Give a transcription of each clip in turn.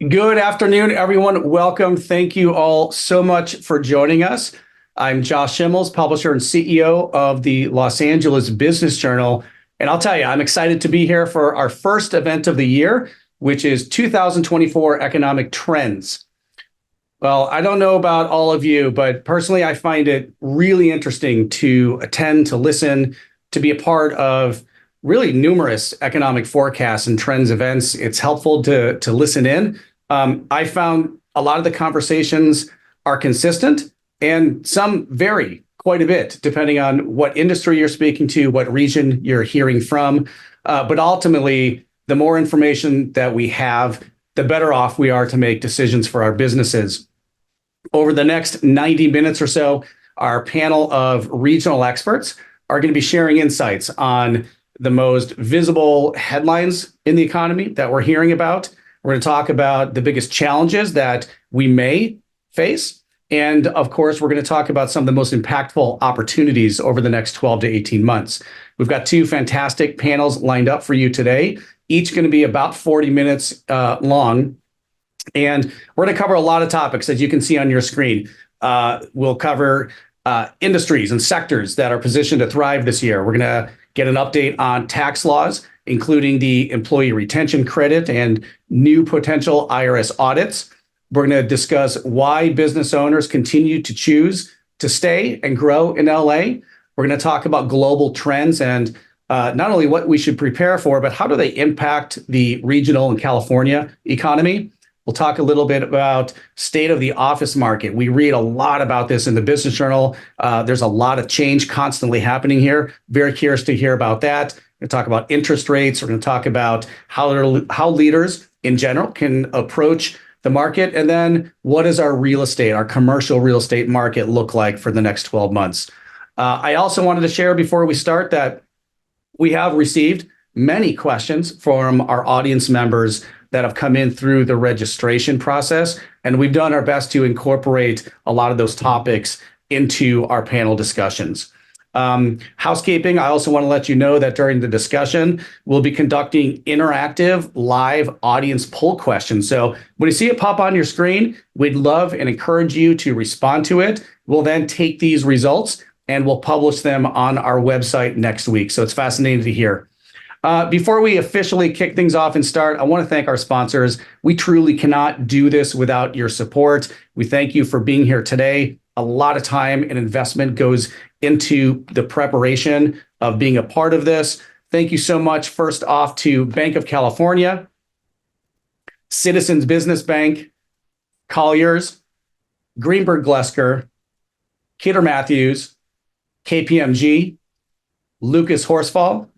Good afternoon, everyone. Welcome. Thank you all so much for joining us. I'm Josh Schimmels, publisher and CEO of the Los Angeles Business Journal. And I'll tell you, I'm excited to be here for our first event of the year, which is 2024 Economic Trends. Well, I don't know about all of you, but personally, I find it really interesting to attend, to listen, to be a part of really numerous economic forecasts and trends events. It's helpful to listen in. I found a lot of the conversations are consistent and some vary quite a bit depending on what industry you're speaking to, what region you're hearing from. But ultimately, the more information that we have, the better off we are to make decisions for our businesses. Over the next 90 minutes or so, our panel of regional experts are going to be sharing insights on the most visible headlines in the economy that we're hearing about. We're going to talk about the biggest challenges that we may face. And of course, we're going to talk about some of the most impactful opportunities over the next 12 to 18 months. We've got two fantastic panels lined up for you today, each going to be about 40 minutes long. And we're going to cover a lot of topics, as you can see on your screen. We'll cover industries and sectors that are positioned to thrive this year. We're going to get an update on tax laws, including the employee retention credit and new potential IRS audits. We're going to discuss why business owners continue to choose to stay and grow in LA. We're going to talk about global trends and not only what we should prepare for, but how do they impact the regional and California economy. We'll talk a little bit about state of the office market. We read a lot about this in the Business Journal. There's a lot of change constantly happening here. Very curious to hear about that. We're going to talk about interest rates. We're going to talk about how leaders in general can approach the market. And then what does our real estate, our commercial real estate market look like for the next 12 months? I also wanted to share before we start that we have received many questions from our audience members that have come in through the registration process. And we've done our best to incorporate a lot of those topics into our panel discussions. Housekeeping, I also want to let you know that during the discussion, we'll be conducting interactive live audience poll questions. So when you see it pop on your screen, we'd love and encourage you to respond to it. We'll then take these results and we'll publish them on our website next week. So it's fascinating to hear. Before we officially kick things off and start, I want to thank our sponsors. We truly cannot do this without your support. We thank you for being here today. A lot of time and investment goes into the preparation of being a part of this. Thank you so much, first off, to Banc of California, Citizens Business Bank, Colliers, Greenberg Glesker, Kidder Matthews, KPMG, Lucas Horsfall,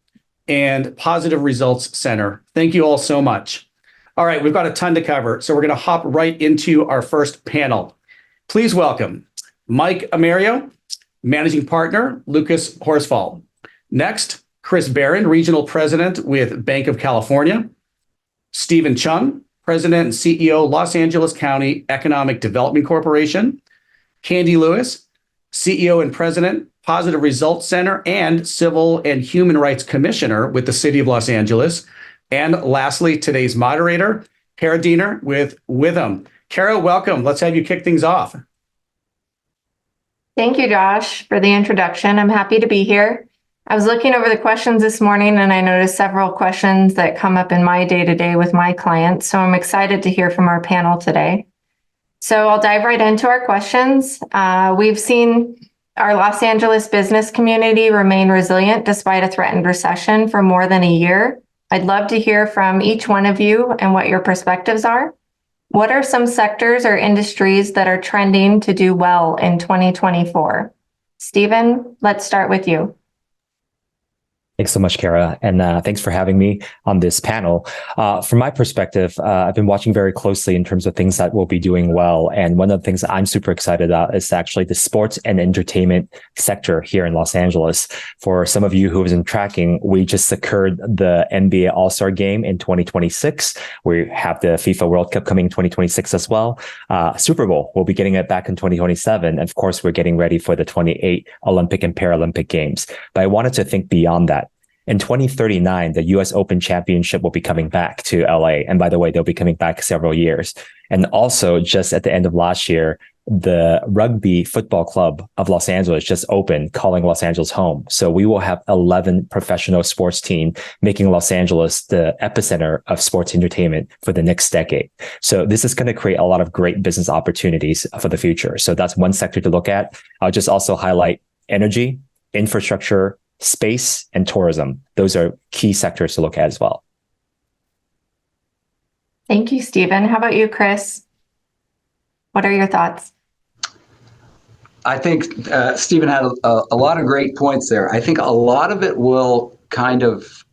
and Positive Results Center. Thank you all so much. All right, we've got a ton to cover, so we're going to hop right into our first panel. Please welcome Mike Amerio, Managing Partner, Lucas Horsfall. Next, Chris Barron, Regional President with Banc of California. Stephen Chung, President and CEO, Los Angeles County Economic Development Corporation. Candy Lewis, CEO and President, Positive Results Center and Civil and Human Rights Commissioner with the City of Los Angeles. And lastly, today's moderator, Kara Diener with Withum. Kara, welcome. Let's have you kick things off. Thank you, Josh, for the introduction. I'm happy to be here. I was looking over the questions this morning and I noticed several questions that come up in my day-to-day with my clients. So I'm excited to hear from our panel today. So I'll dive right into our questions. We've seen our Los Angeles business community remain resilient despite a threatened recession for more than a year. I'd love to hear from each one of you and what your perspectives are. What are some sectors or industries that are trending to do well in 2024? Stephen, let's start with you. Thanks so much, Kara, and thanks for having me on this panel. From my perspective, I've been watching very closely in terms of things that will be doing well. And one of the things that I'm super excited about is actually the sports and entertainment sector here in Los Angeles. For some of you who have been tracking, we just secured the NBA All-Star Game in 2026. We have the FIFA World Cup coming in 2026 as well. Super Bowl, we'll be getting it back in 2027. Of course, we're getting ready for the 28 Olympic and Paralympic Games. But I wanted to think beyond that. In 2039, the US Open Championship will be coming back to LA. And by the way, they'll be coming back several years. And also, just at the end of last year, the Rugby Football Club of Los Angeles just opened, calling Los Angeles home. So we will have 11 professional sports teams, making Los Angeles the epicenter of sports entertainment for the next decade. So this is going to create a lot of great business opportunities for the future. So that's one sector to look at. I'll just also highlight energy, infrastructure, space, and tourism. Those are key sectors to look at as well. Thank you, Stephen. How about you, Chris? What are your thoughts? I think Stephen had a lot of great points there. I think a lot of it will kind of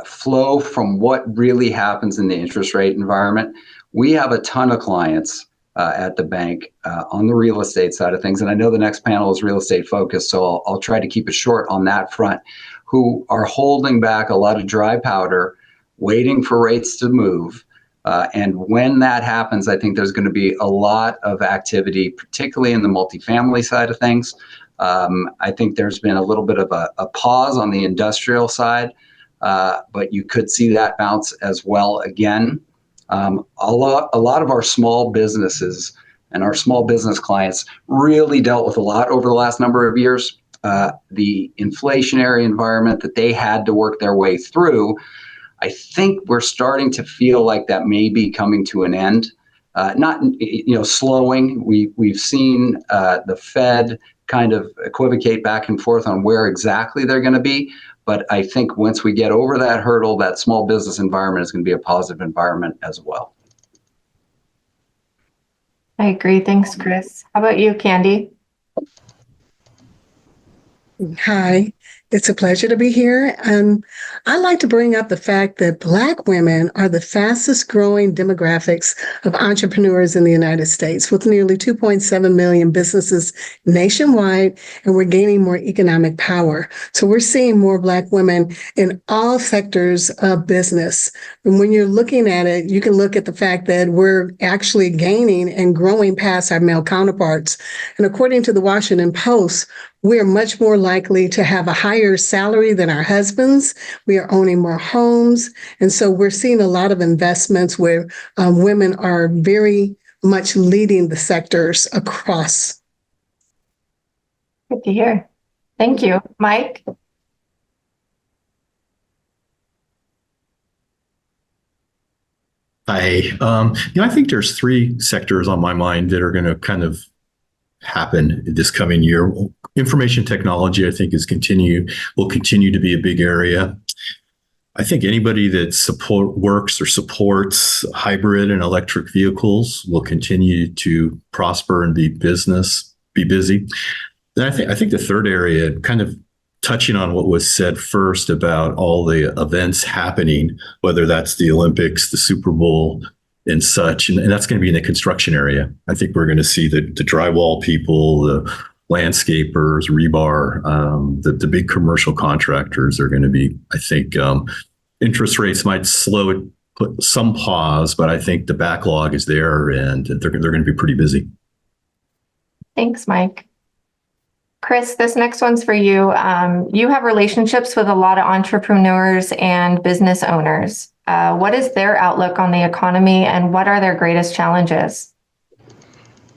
flow from what really happens in the interest rate environment. We have a ton of clients at the bank on the real estate side of things, and I know the next panel is real estate focused, so I'll try to keep it short on that front, who are holding back a lot of dry powder, waiting for rates to move. And when that happens, I think there's going to be a lot of activity, particularly in the multifamily side of things. I think there's been a little bit of a pause on the industrial side, but you could see that bounce as well again. A lot of our small businesses and our small business clients really dealt with a lot over the last number of years. The inflationary environment that they had to work their way through, I think we're starting to feel like that may be coming to an end. Not, slowing. We've seen the Fed kind of equivocate back and forth on where exactly they're going to be. But I think once we get over that hurdle, that small business environment is going to be a positive environment as well. I agree. Thanks, Chris. How about you, Candy? Hi, it's a pleasure to be here. I'd like to bring up the fact that Black women are the fastest growing demographics of entrepreneurs in the United States, with nearly 2.7 million businesses nationwide, and we're gaining more economic power. So we're seeing more Black women in all sectors of business. And when you're looking at it, you can look at the fact that we're actually gaining and growing past our male counterparts. And according to the Washington Post, we are much more likely to have a higher salary than our husbands. We are owning more homes. And so we're seeing a lot of investments where women are very much leading the sectors across. Good to hear. Thank you. Mike? Hi. I think there's three sectors on my mind that are going to kind of happen this coming year. Information technology, I think, will continue to be a big area. I think anybody that works or supports hybrid and electric vehicles will continue to prosper and be busy. Then I think the third area, kind of touching on what was said first about all the events happening, whether that's the Olympics, the Super Bowl, and such, and that's going to be in the construction area. I think we're going to see the drywall people, the landscapers, rebar, the big commercial contractors are going to be, I think, interest rates might slow it, put some pause, but I think the backlog is there and they're going to be pretty busy. Thanks, Mike. Chris, this next one's for you. You have relationships with a lot of entrepreneurs and business owners. What is their outlook on the economy and what are their greatest challenges?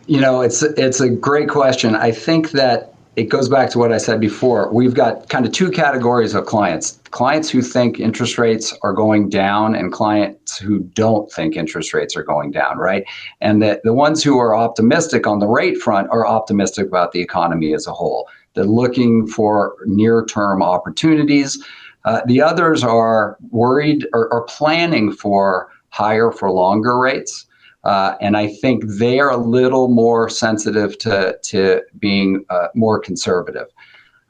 It's a great question. I think that it goes back to what I said before. We've got kind of two categories of clients. Clients who think interest rates are going down and clients who don't think interest rates are going down, right? And the ones who are optimistic on the rate front are optimistic about the economy as a whole. They're looking for near-term opportunities. The others are worried or planning for higher for longer rates. And I think they are a little more sensitive to being more conservative.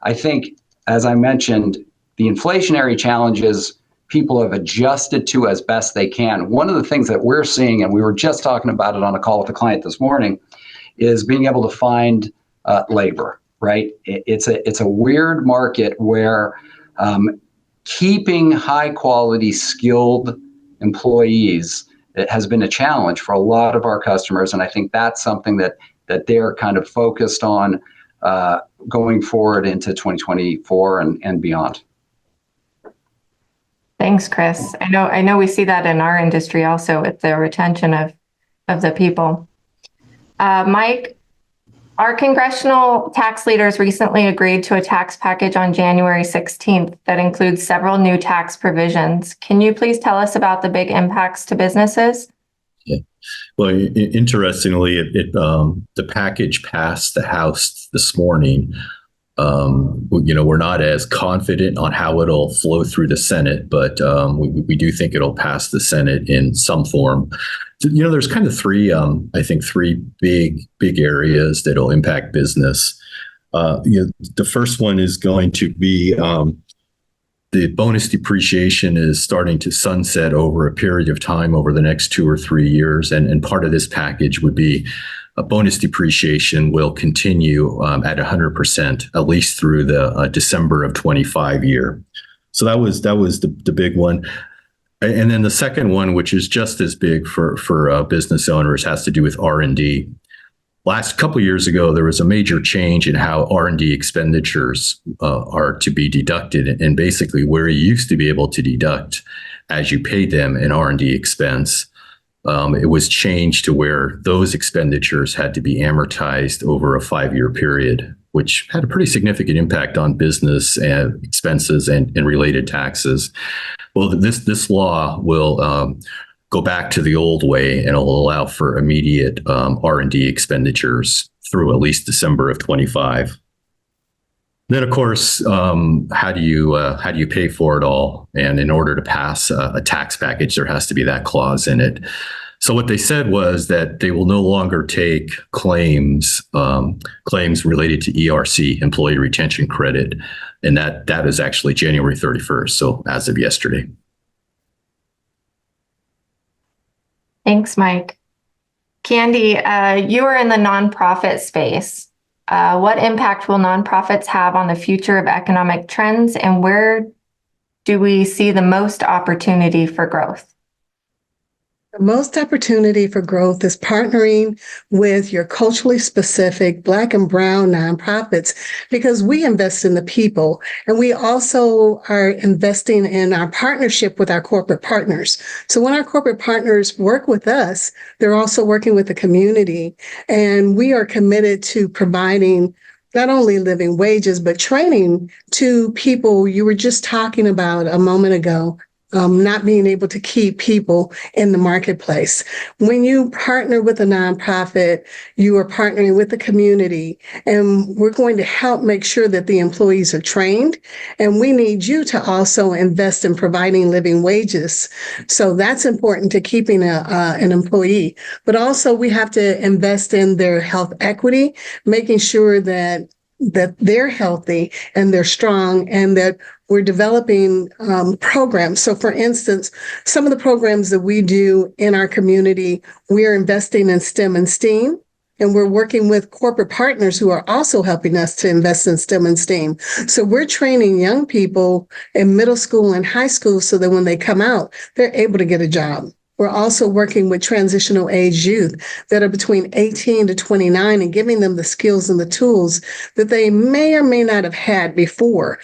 I think, as I mentioned, the inflationary challenges people have adjusted to as best they can. One of the things that we're seeing, and we were just talking about it on a call with a client this morning, is being able to find labor, right? It's a weird market where keeping high quality skilled employees, it has been a challenge for a lot of our customers. And I think that's something that they're kind of focused on going forward into 2024 and beyond. Thanks, Chris. I know we see that in our industry also with the retention of the people. Mike, our congressional tax leaders recently agreed to a tax package on January 16th that includes several new tax provisions. Can you please tell us about the big impacts to businesses? Yeah. Well, interestingly, the package passed the House this morning. We're not as confident on how it'll flow through the Senate, but we do think it'll pass the Senate in some form. There's kind of three big areas that'll impact business. The first one is going to be the bonus depreciation is starting to sunset over a period of time over the next 2 or 3 years. And part of this package would be a bonus depreciation will continue at 100%, at least through the December of 25 year. So that was the big one. And then the second one, which is just as big for business owners, has to do with R&D. Last couple of years ago, there was a major change in how R&D expenditures are to be deducted, and basically where you used to be able to deduct as you paid them an R&D expense, it was changed to where those expenditures had to be amortized over a 5-year period, which had a pretty significant impact on business and expenses and related taxes. Well, this law will go back to the old way, and it'll allow for immediate R&D expenditures through at least December of 25. Then, of course, how do you pay for it all? And in order to pass a tax package, there has to be that clause in it. So what they said was that they will no longer take claims related to ERC, Employee Retention Credit, and that is actually January 31st. So as of yesterday. Thanks, Mike. Candy, you are in the nonprofit space. What impact will nonprofits have on the future of economic trends, and where do we see the most opportunity for growth? The most opportunity for growth is partnering with your culturally specific Black and Brown nonprofits, because we invest in the people, and we also are investing in our partnership with our corporate partners. So when our corporate partners work with us, they're also working with the community, and we are committed to providing not only living wages, but training to people you were just talking about a moment ago. Not being able to keep people in the marketplace. When you partner with a nonprofit, you are partnering with the community, and we're going to help make sure that the employees are trained. And we need you to also invest in providing living wages. So that's important to keeping an employee. But also we have to invest in their health equity, making sure that they're healthy and they're strong, and that we're developing programs. So for instance, some of the programs that we do in our community, we are investing in STEM and STEAM, and we're working with corporate partners who are also helping us to invest in STEM and STEAM. So we're training young people in middle school and high school so that when they come out, they're able to get a job. We're also working with transitional age youth that are between 18 to 29 and giving them the skills and the tools that they may or may not have had before.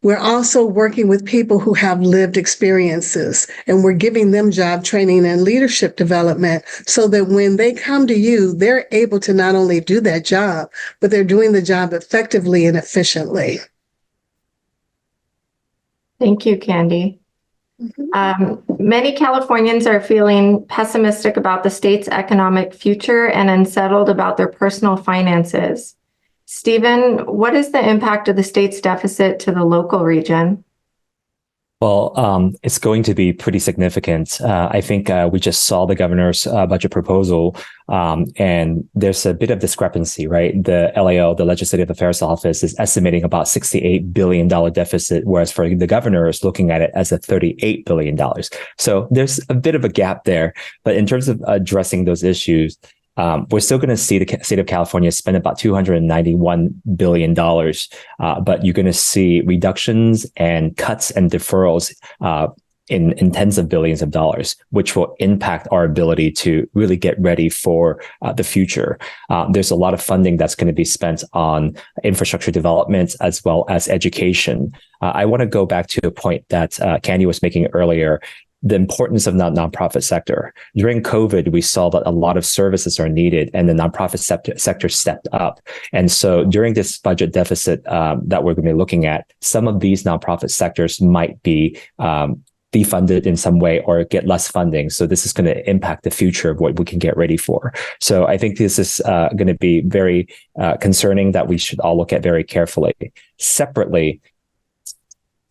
We're also working with people who have lived experiences, and we're giving them job training and leadership development so that when they come to you, they're able to not only do that job, but they're doing the job effectively and efficiently. Thank you, Candy. Many Californians are feeling pessimistic about the state's economic future and unsettled about their personal finances. Stephen, what is the impact of the state's deficit to the local region? Well, it's going to be pretty significant. I think we just saw the governor's budget proposal, and there's a bit of discrepancy, right? The LAO, the Legislative Affairs Office, is estimating about $68 billion deficit, whereas for the governor is looking at it as a $38 billion. So there's a bit of a gap there. But in terms of addressing those issues, we're still going to see the state of California spend about $291 billion, but you're going to see reductions and cuts and deferrals in tens of billions of dollars, which will impact our ability to really get ready for the future. There's a lot of funding that's going to be spent on infrastructure development as well as education. I want to go back to a point that Candy was making earlier, the importance of the nonprofit sector. During COVID, we saw that a lot of services are needed and the nonprofit sector stepped up. And so during this budget deficit that we're going to be looking at, some of these nonprofit sectors might be defunded in some way or get less funding. So this is going to impact the future of what we can get ready for. So I think this is going to be very concerning that we should all look at very carefully. Separately,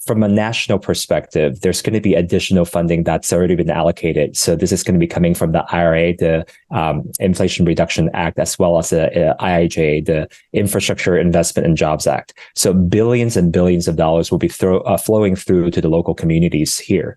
from a national perspective, there's going to be additional funding that's already been allocated. So this is going to be coming from the IRA, the Inflation Reduction Act, as well as the IIJA, the Infrastructure Investment and Jobs Act. So billions and billions of dollars will be flowing through to the local communities here.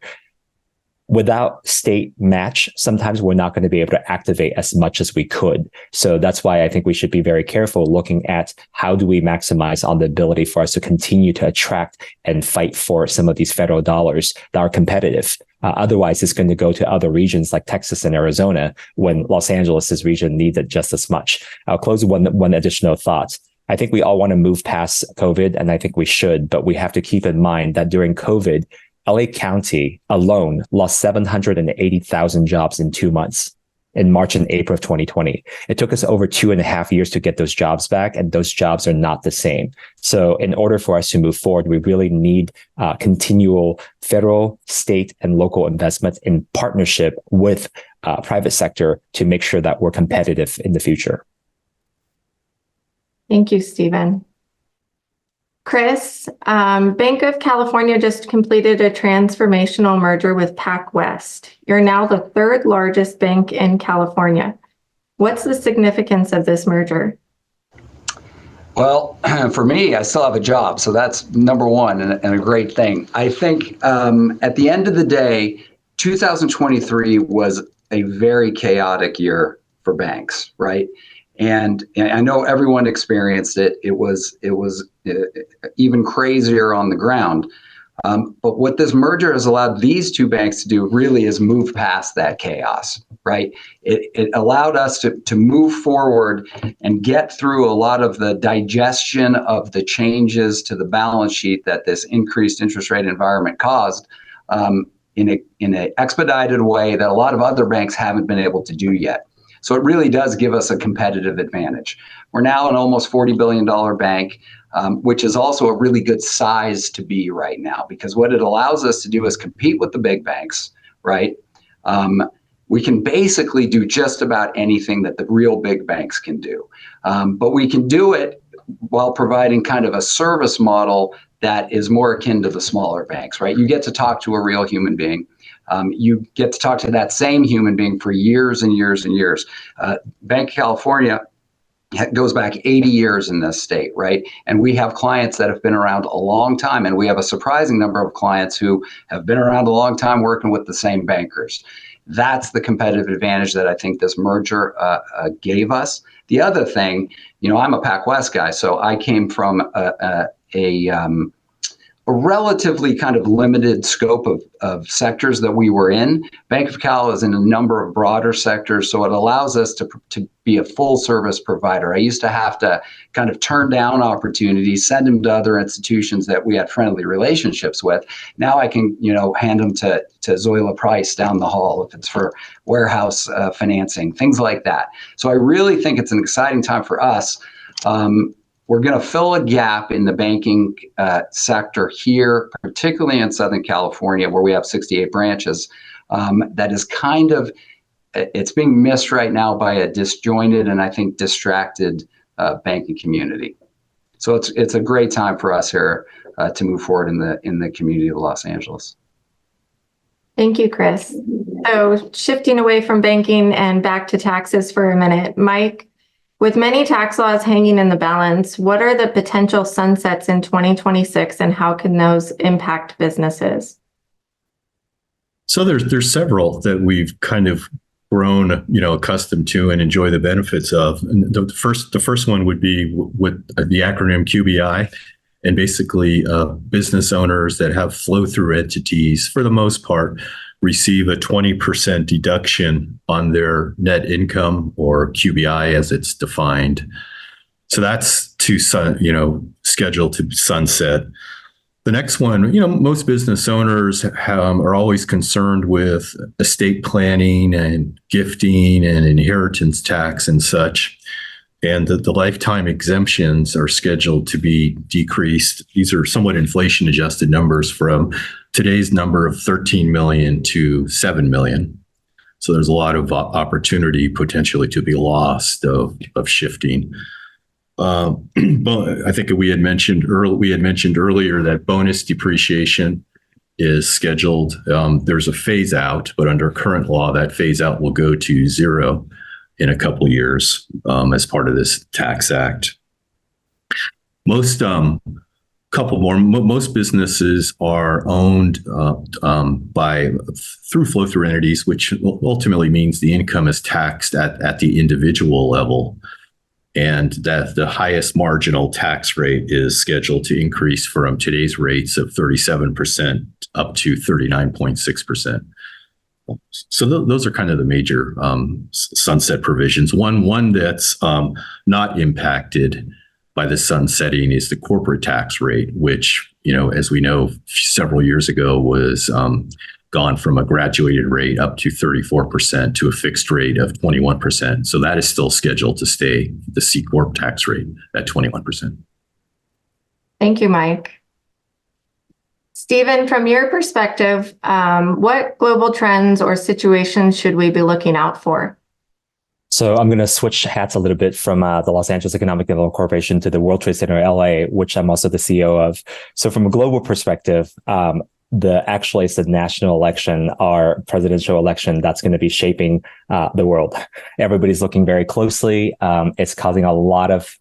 Without state match, sometimes we're not going to be able to activate as much as we could. So that's why I think we should be very careful looking at how do we maximize on the ability for us to continue to attract and fight for some of these federal dollars that are competitive. Otherwise, it's going to go to other regions like Texas and Arizona when Los Angeles' region needs it just as much. I'll close with one additional thought. I think we all want to move past COVID, and I think we should, but we have to keep in mind that during COVID, LA County alone lost 780,000 jobs in 2 months in March and April of 2020. It took us over 2.5 years to get those jobs back, and those jobs are not the same. So in order for us to move forward, we really need continual federal, state, and local investment in partnership with private sector to make sure that we're competitive in the future. Thank you, Stephen. Chris, Bank of California just completed a transformational merger with PacWest. You're now the third largest bank in California. What's the significance of this merger? Well, for me, I still have a job, so that's number one and a great thing. I think at the end of the day, 2023 was a very chaotic year for banks, right? And I know everyone experienced it. It was even crazier on the ground. But what this merger has allowed these two banks to do really is move past that chaos, right? It allowed us to move forward and get through a lot of the digestion of the changes to the balance sheet that this increased interest rate environment caused in an expedited way that a lot of other banks haven't been able to do yet. So it really does give us a competitive advantage. We're now an almost $40 billion bank, which is also a really good size to be right now, because what it allows us to do is compete with the big banks, right? We can basically do just about anything that the real big banks can do. But we can do it while providing kind of a service model that is more akin to the smaller banks, right? You get to talk to a real human being. You get to talk to that same human being for years and years and years. Bank of California goes back 80 years in this state, right? And we have clients that have been around a long time, and we have a surprising number of clients who have been around a long time working with the same bankers. That's the competitive advantage that I think this merger gave us. The other thing, I'm a PacWest guy, so I came from a relatively kind of limited scope of sectors that we were in. Bank of Cal is in a number of broader sectors, so it allows us to be a full service provider. I used to have to kind of turn down opportunities, send them to other institutions that we had friendly relationships with. Now I can, hand them to Zoila Price down the hall if it's for warehouse financing, things like that. So I really think it's an exciting time for us. We're going to fill a gap in the banking sector here, particularly in Southern California, where we have 68 branches. That is it's being missed right now by a disjointed and I think distracted banking community. So it's a great time for us here to move forward in the community of Los Angeles. Thank you, Chris. So shifting away from banking and back to taxes for a minute, Mike. With many tax laws hanging in the balance, what are the potential sunsets in 2026 and how can those impact businesses? So there's several that we've kind of grown, accustomed to and enjoy the benefits of. And the first one would be with the acronym QBI. And basically, business owners that have flow-through entities, for the most part, receive a 20% deduction on their net income, or QBI as it's defined. So that's scheduled to sunset. The next one, most business owners are always concerned with estate planning and gifting and inheritance tax and such. And the lifetime exemptions are scheduled to be decreased. These are somewhat inflation adjusted numbers from today's number of 13 million to 7 million. So there's a lot of opportunity potentially to be lost of shifting. But I think we had mentioned earlier that bonus depreciation is scheduled. There's a phase out, but under current law, that phase out will go to zero in a couple years as part of this tax act. Most businesses are owned through flow-through entities, which ultimately means the income is taxed at the individual level. And that the highest marginal tax rate is scheduled to increase from today's rates of 37% up to 39.6%. So those are kind of the major sunset provisions. One that's not impacted by the sunsetting is the corporate tax rate, which, as we know, several years ago was gone from a graduated rate up to 34% to a fixed rate of 21%. So that is still scheduled to stay the C Corp tax rate at 21%. Thank you, Mike. Stephen, from your perspective, what global trends or situations should we be looking out for? So I'm going to switch hats a little bit from the Los Angeles Economic Development Corporation to the World Trade Center LA, which I'm also the CEO of. So from a global perspective, it's the national election, our presidential election, that's going to be shaping the world. Everybody's looking very closely. It's causing a lot of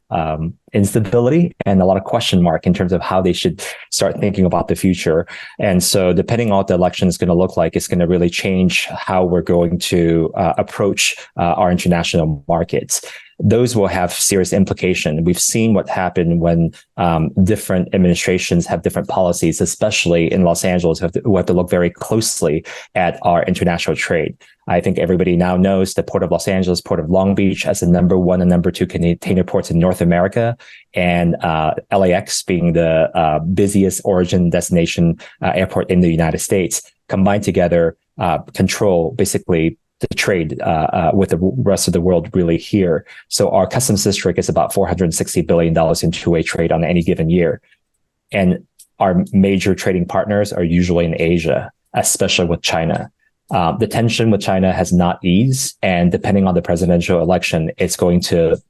instability and a lot of question mark in terms of how they should start thinking about the future. And so depending on what the election is going to look like, it's going to really change how we're going to approach our international markets. Those will have serious implication. We've seen what happened when different administrations have different policies, especially in Los Angeles. We have to look very closely at our international trade. I think everybody now knows the Port of Los Angeles, Port of Long Beach as the number one and number two container ports in North America, and LAX being the busiest origin destination airport in the United States, combined together control basically the trade with the rest of the world really here. So our customs district is about $460 billion in two-way trade on any given year. And our major trading partners are usually in Asia, especially with China. The tension with China has not eased, and depending on the presidential election, it's going to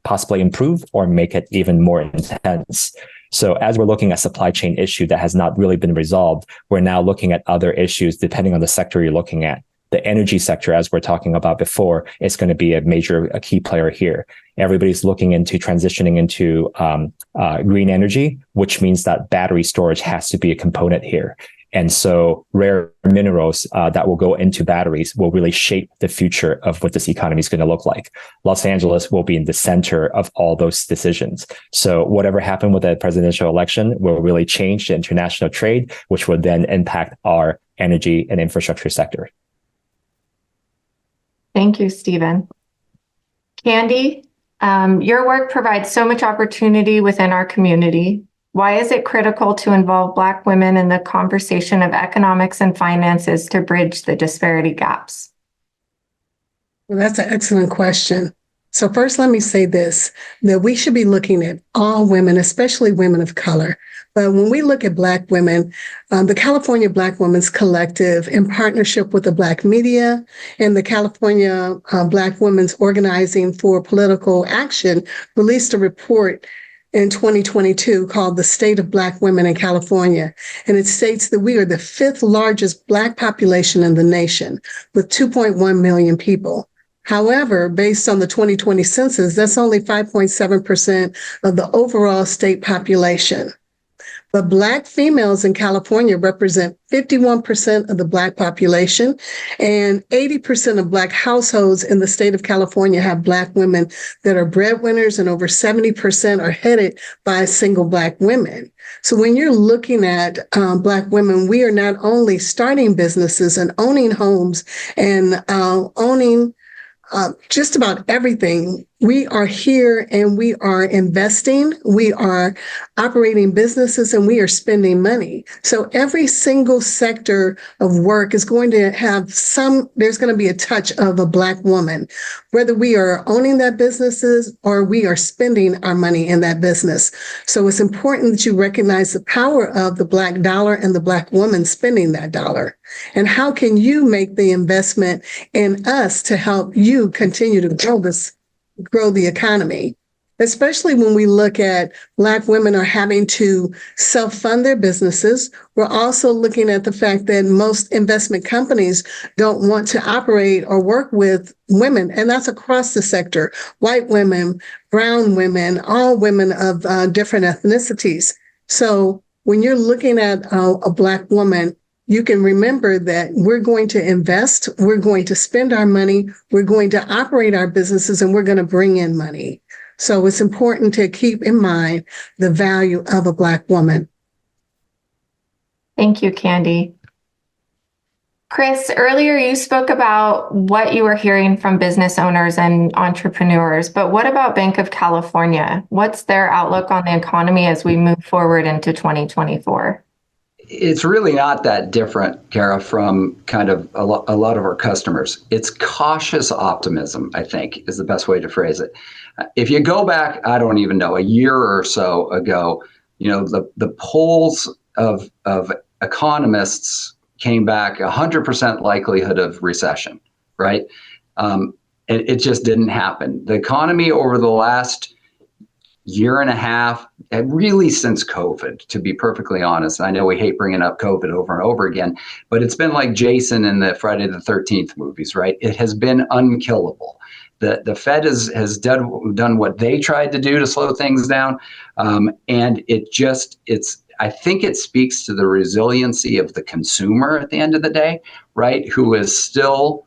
possibly improve or make it even more intense. So as we're looking at supply chain issue that has not really been resolved, we're now looking at other issues depending on the sector you're looking at. The energy sector, as we're talking about before, is going to be a key player here. Everybody's looking into transitioning into green energy, which means that battery storage has to be a component here. And so rare minerals that will go into batteries will really shape the future of what this economy is going to look like. Los Angeles will be in the center of all those decisions. So whatever happened with the presidential election will really change the international trade, which will then impact our energy and infrastructure sector. Thank you, Stephen. Candy, your work provides so much opportunity within our community. Why is it critical to involve Black women in the conversation of economics and finances to bridge the disparity gaps? Well, that's an excellent question. So first, let me say this, that we should be looking at all women, especially women of color. But when we look at Black women, the California Black Women's Collective, in partnership with the Black media and the California Black Women's Organizing for Political Action, released a report in 2022 called The State of Black Women in California. And it states that we are the fifth largest Black population in the nation with 2.1 million people. However, based on the 2020 census, that's only 5.7% of the overall state population. But Black females in California represent 51% of the Black population, and 80% of Black households in the state of California have Black women that are breadwinners, and over 70% are headed by single Black women. So when you're looking at Black women, we are not only starting businesses and owning homes and owning just about everything. We are here and we are investing, we are operating businesses, and we are spending money. So every single sector of work is going to have there's going to be a touch of a Black woman, whether we are owning that businesses or we are spending our money in that business. So it's important that you recognize the power of the Black dollar and the Black woman spending that dollar. And how can you make the investment in us to help you continue to grow the economy, especially when we look at Black women are having to self-fund their businesses. We're also looking at the fact that most investment companies don't want to operate or work with women, and that's across the sector, white women, brown women, all women of different ethnicities. So when you're looking at a Black woman, you can remember that we're going to invest, we're going to spend our money, we're going to operate our businesses, and we're going to bring in money. So it's important to keep in mind the value of a Black woman. Thank you, Candy. Chris, earlier you spoke about what you were hearing from business owners and entrepreneurs, but what about Banc of California? What's their outlook on the economy as we move forward into 2024? It's really not that different, Kara, from kind of a lot of our customers. It's cautious optimism, I think, is the best way to phrase it. If you go back, I don't even know, a year or so ago, the polls of economists came back 100% likelihood of recession, right? It just didn't happen. The economy over the last year and a half, and really since COVID, to be perfectly honest. I know we hate bringing up COVID over and over again, but it's been like Jason in the Friday the 13th movies, right? It has been unkillable. The Fed has done what they tried to do to slow things down, and I think it speaks to the resiliency of the consumer at the end of the day, right? Who is still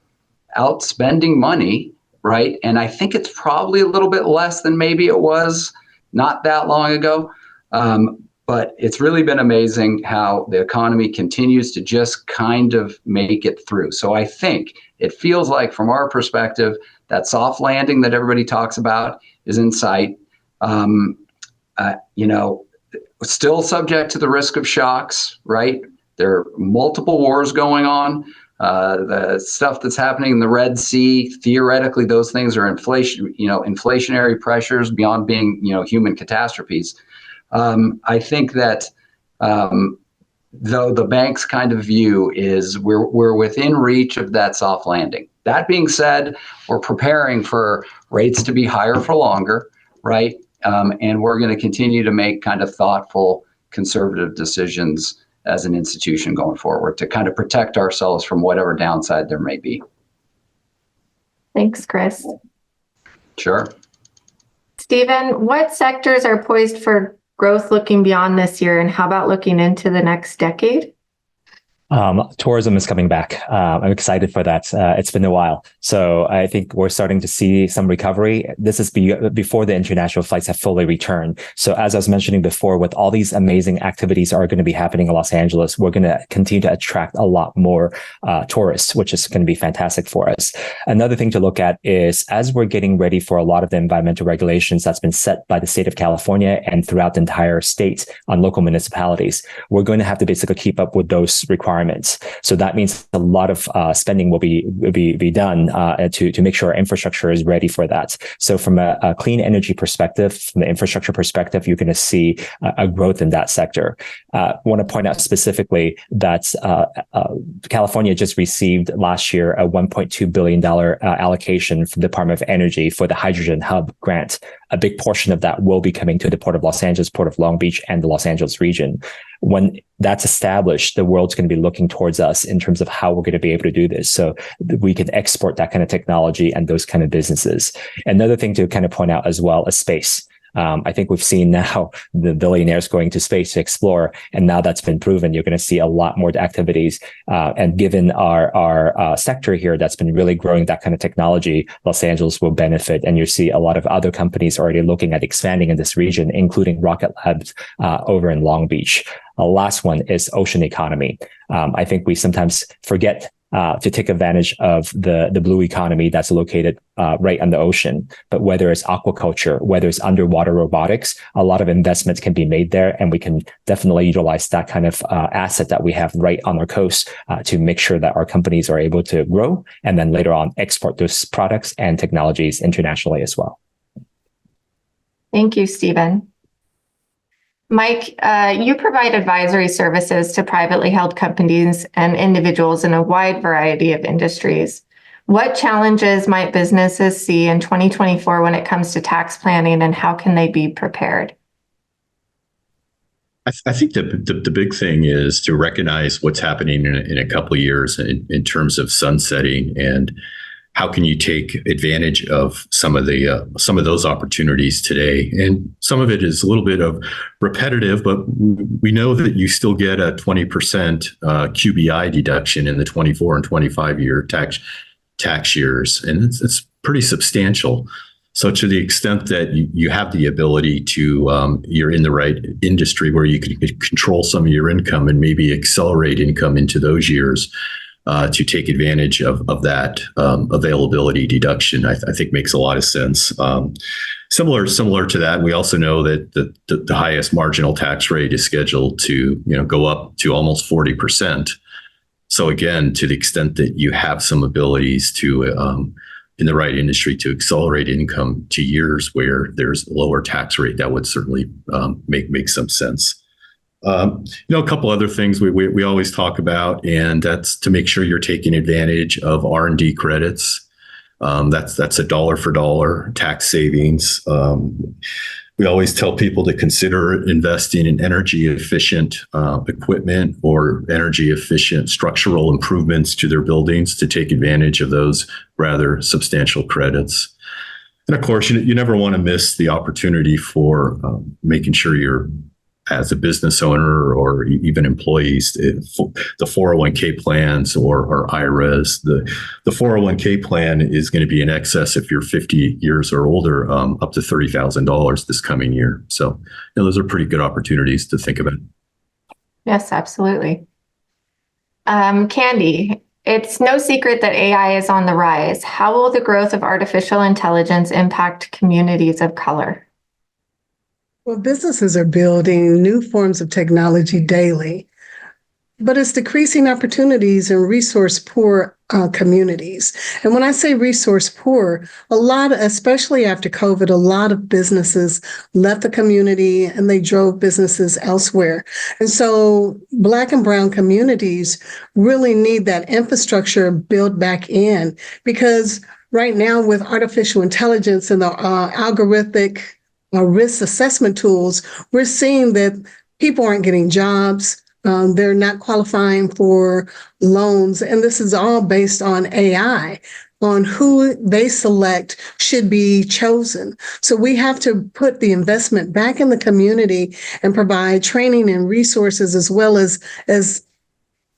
out spending money, right? And I think it's probably a little bit less than maybe it was not that long ago. But it's really been amazing how the economy continues to just kind of make it through. So I think it feels like, from our perspective, that soft landing that everybody talks about is in sight. Still subject to the risk of shocks, right? There are multiple wars going on. The stuff that's happening in the Red Sea, theoretically, those things are inflationary pressures beyond being, human catastrophes. I think that though the bank's kind of view is we're within reach of that soft landing. That being said, we're preparing for rates to be higher for longer, right? And we're going to continue to make kind of thoughtful, conservative decisions as an institution going forward to kind of protect ourselves from whatever downside there may be. Thanks, Chris. Sure. Stephen, what sectors are poised for growth looking beyond this year, and how about looking into the next decade? Tourism is coming back. I'm excited for that. It's been a while. So I think we're starting to see some recovery. This is before the international flights have fully returned. So as I was mentioning before, with all these amazing activities are going to be happening in Los Angeles, we're going to continue to attract a lot more tourists, which is going to be fantastic for us. Another thing to look at is, as we're getting ready for a lot of the environmental regulations that's been set by the state of California and throughout the entire state on local municipalities, we're going to have to basically keep up with those requirements. So that means a lot of spending will be done to make sure our infrastructure is ready for that. So from a clean energy perspective, from the infrastructure perspective, you're going to see a growth in that sector. I want to point out specifically that California just received last year a $1.2 billion allocation from the Department of Energy for the Hydrogen Hub grant. A big portion of that will be coming to the Port of Los Angeles, Port of Long Beach, and the Los Angeles region. When that's established, the world's going to be looking towards us in terms of how we're going to be able to do this. So we can export that kind of technology and those kind of businesses. Another thing to kind of point out as well is space. I think we've seen now the billionaires going to space to explore, and now that's been proven. You're going to see a lot more activities. And given our sector here that's been really growing that kind of technology, Los Angeles will benefit. And you see a lot of other companies already looking at expanding in this region, including Rocket Labs over in Long Beach. Last one is ocean economy. I think we sometimes forget to take advantage of the blue economy that's located right on the ocean. But whether it's aquaculture, whether it's underwater robotics, a lot of investments can be made there, and we can definitely utilize that kind of asset that we have right on our coast to make sure that our companies are able to grow and then later on export those products and technologies internationally as well. Thank you, Stephen. Mike, you provide advisory services to privately held companies and individuals in a wide variety of industries. What challenges might businesses see in 2024 when it comes to tax planning, and how can they be prepared? I think the big thing is to recognize what's happening in a couple of years in terms of sunsetting, and how can you take advantage of some of those opportunities today? And some of it is a little bit of repetitive, but we know that you still get a 20% QBI deduction in the 24 and 25 year tax years, and it's pretty substantial. So to the extent that you have the ability to, you're in the right industry where you can control some of your income and maybe accelerate income into those years, to take advantage of that availability deduction, I think makes a lot of sense. Similar to that, we also know that the highest marginal tax rate is scheduled to go up to almost 40%. So again, to the extent that you have some abilities to in the right industry to accelerate income to years where there's a lower tax rate, that would certainly make some sense. A couple other things we always talk about, and that's to make sure you're taking advantage of R&D credits. That's a dollar for dollar tax savings. We always tell people to consider investing in energy efficient equipment or energy efficient structural improvements to their buildings to take advantage of those rather substantial credits. And of course, you never want to miss the opportunity for making sure you're, as a business owner or even employees, the 401k plans or IRAs. The 401k plan is going to be in excess, if you're 50 years or older, up to $30,000 this coming year. So those are pretty good opportunities to think about. Yes, absolutely. Candy, it's no secret that AI is on the rise. How will the growth of artificial intelligence impact communities of color? Well, businesses are building new forms of technology daily, but it's decreasing opportunities in resource-poor communities. And when I say resource-poor, especially after COVID, a lot of businesses left the community and they drove businesses elsewhere. And so Black and Brown communities really need that infrastructure built back in, because right now with artificial intelligence and the algorithmic risk assessment tools, we're seeing that people aren't getting jobs. They're not qualifying for loans. And this is all based on AI, on who they select should be chosen. So we have to put the investment back in the community and provide training and resources as well as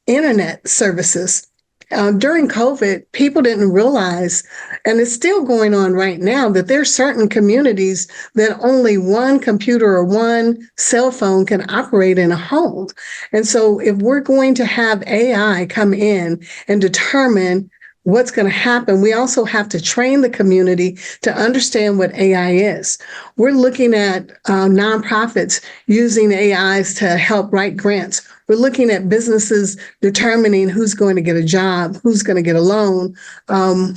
internet services. During COVID, people didn't realize, and it's still going on right now, that there are certain communities that only one computer or one cell phone can operate in a home. And so if we're going to have AI come in and determine what's going to happen, we also have to train the community to understand what AI is. We're looking at nonprofits using AIs to help write grants. We're looking at businesses determining who's going to get a job, who's going to get a loan,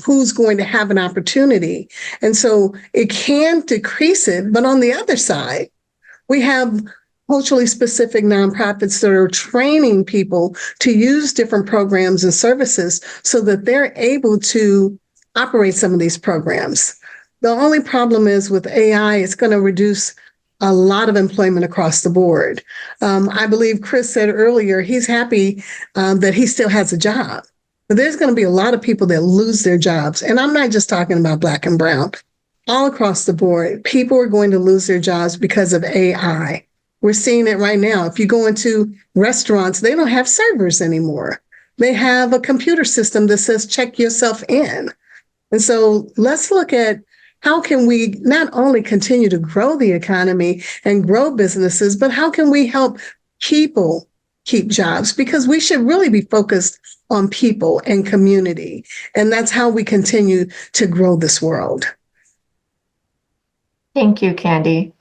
who's going to have an opportunity. And so it can decrease it. But on the other side, we have culturally specific nonprofits that are training people to use different programs and services so that they're able to operate some of these programs. The only problem is with AI, it's going to reduce a lot of employment across the board. I believe Chris said earlier, he's happy that he still has a job. But there's going to be a lot of people that lose their jobs. And I'm not just talking about Black and Brown. all across the board, people are going to lose their jobs because of AI. We're seeing it right now. If you go into restaurants, they don't have servers anymore. They have a computer system that says, check yourself in. And so let's look at how can we not only continue to grow the economy and grow businesses, but how can we help people keep jobs? Because we should really be focused on people and community. And that's how we continue to grow this world. Thank you, Candy.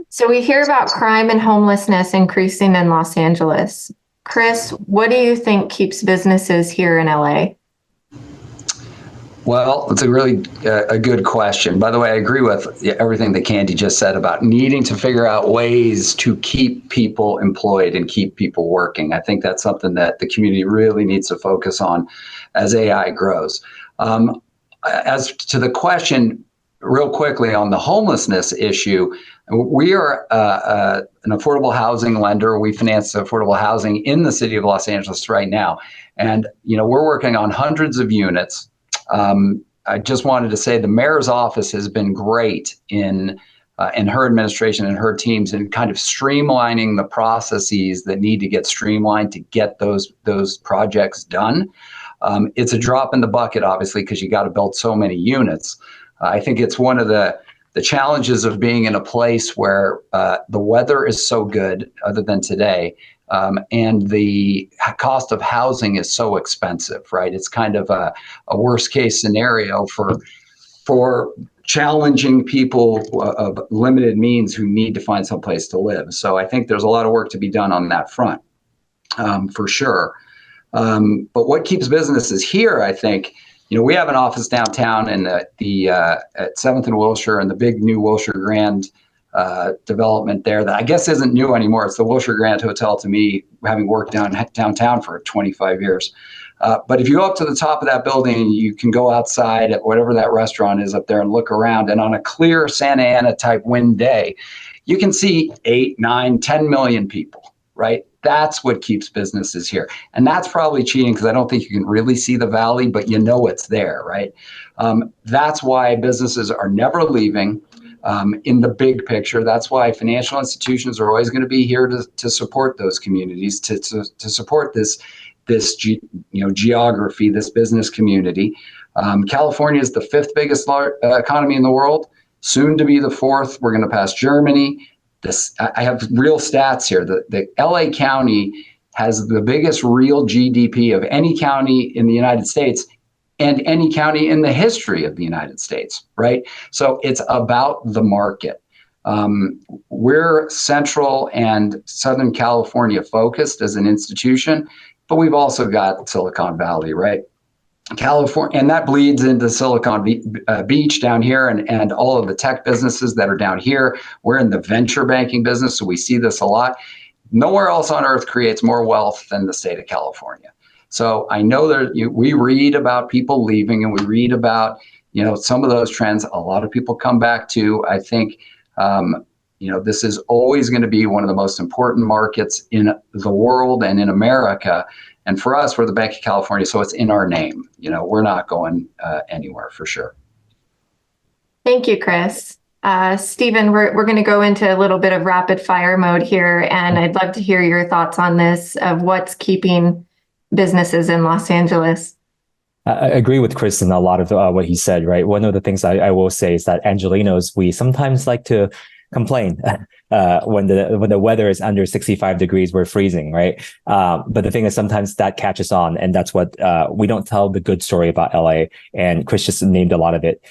So we hear about crime and homelessness increasing in Los Angeles. Chris, what do you think keeps businesses here in LA? Well, it's a really a good question. By the way, I agree with everything that Candy just said about needing to figure out ways to keep people employed and keep people working. I think that's something that the community really needs to focus on as AI grows. As to the question, real quickly on the homelessness issue, we are an affordable housing lender. We finance affordable housing in the city of Los Angeles right now. And, we're working on hundreds of units. I just wanted to say the mayor's office has been great in her administration and her teams in kind of streamlining the processes that need to get streamlined to get those projects done. It's a drop in the bucket, obviously, because you got to build so many units. I think it's one of the challenges of being in a place where the weather is so good, other than today, and the cost of housing is so expensive, right? It's kind of a worst case scenario for challenging people of limited means who need to find some place to live. So I think there's a lot of work to be done on that front, for sure. But what keeps businesses here, I think, we have an office downtown in at 7th and Wilshire and the big new Wilshire Grand development there that I guess isn't new anymore. It's the Wilshire Grand Hotel to me, having worked downtown for 25 years. But if you go up to the top of that building, you can go outside at whatever that restaurant is up there and look around. And on a clear Santa Ana type wind day, you can see 8, 9, 10 million people, right? That's what keeps businesses here. And that's probably cheating because I don't think you can really see the valley, but it's there, right? That's why businesses are never leaving in the big picture. That's why financial institutions are always going to be here to support those communities, to support this geography, this business community. California is the 5th biggest economy in the world, soon to be the 4th. We're going to pass Germany. I have real stats here. The LA County has the biggest real GDP of any county in the United States and any county in the history of the United States, right? So it's about the market. We're Central and Southern California focused as an institution, but we've also got Silicon Valley, right? California, and that bleeds into Silicon Beach down here and all of the tech businesses that are down here. We're in the venture banking business, so we see this a lot. Nowhere else on earth creates more wealth than the state of California. So I know that we read about people leaving and we read about, some of those trends. A lot of people come back to. I think, this is always going to be one of the most important markets in the world and in America. And for us, we're the Bank of California, so it's in our name. We're not going anywhere for sure. Thank you, Chris. Stephen, we're going to go into a little bit of rapid fire mode here, and I'd love to hear your thoughts on this of what's keeping businesses in Los Angeles. I agree with Chris in a lot of what he said, right? One of the things I will say is that Angelenos, we sometimes like to complain when the weather is under 65 degrees, we're freezing, right? But the thing is, sometimes that catches on, and that's what we don't tell the good story about LA. And Chris just named a lot of it.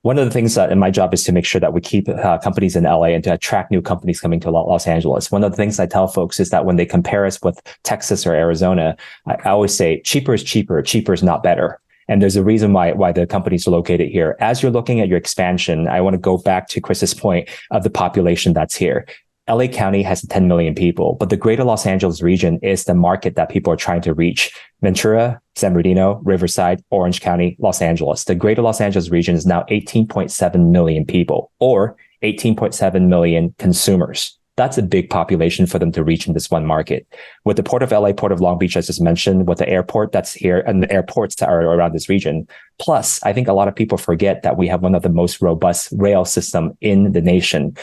One of the things in my job is to make sure that we keep companies in LA and to attract new companies coming to Los Angeles. One of the things I tell folks is that when they compare us with Texas or Arizona, I always say cheaper is cheaper. Cheaper is not better. And there's a reason why the companies are located here. As you're looking at your expansion, I want to go back to Chris's point of the population that's here. LA County has 10 million people, but the greater Los Angeles region is the market that people are trying to reach. Ventura, San Bernardino, Riverside, Orange County, Los Angeles. The greater Los Angeles region is now 18.7 million people, or 18.7 million consumers. That's a big population for them to reach in this one market. With the Port of LA, Port of Long Beach, as just mentioned, with the airport that's here and the airports that are around this region. Plus, I think a lot of people forget that we have one of the most robust rail system in the nation.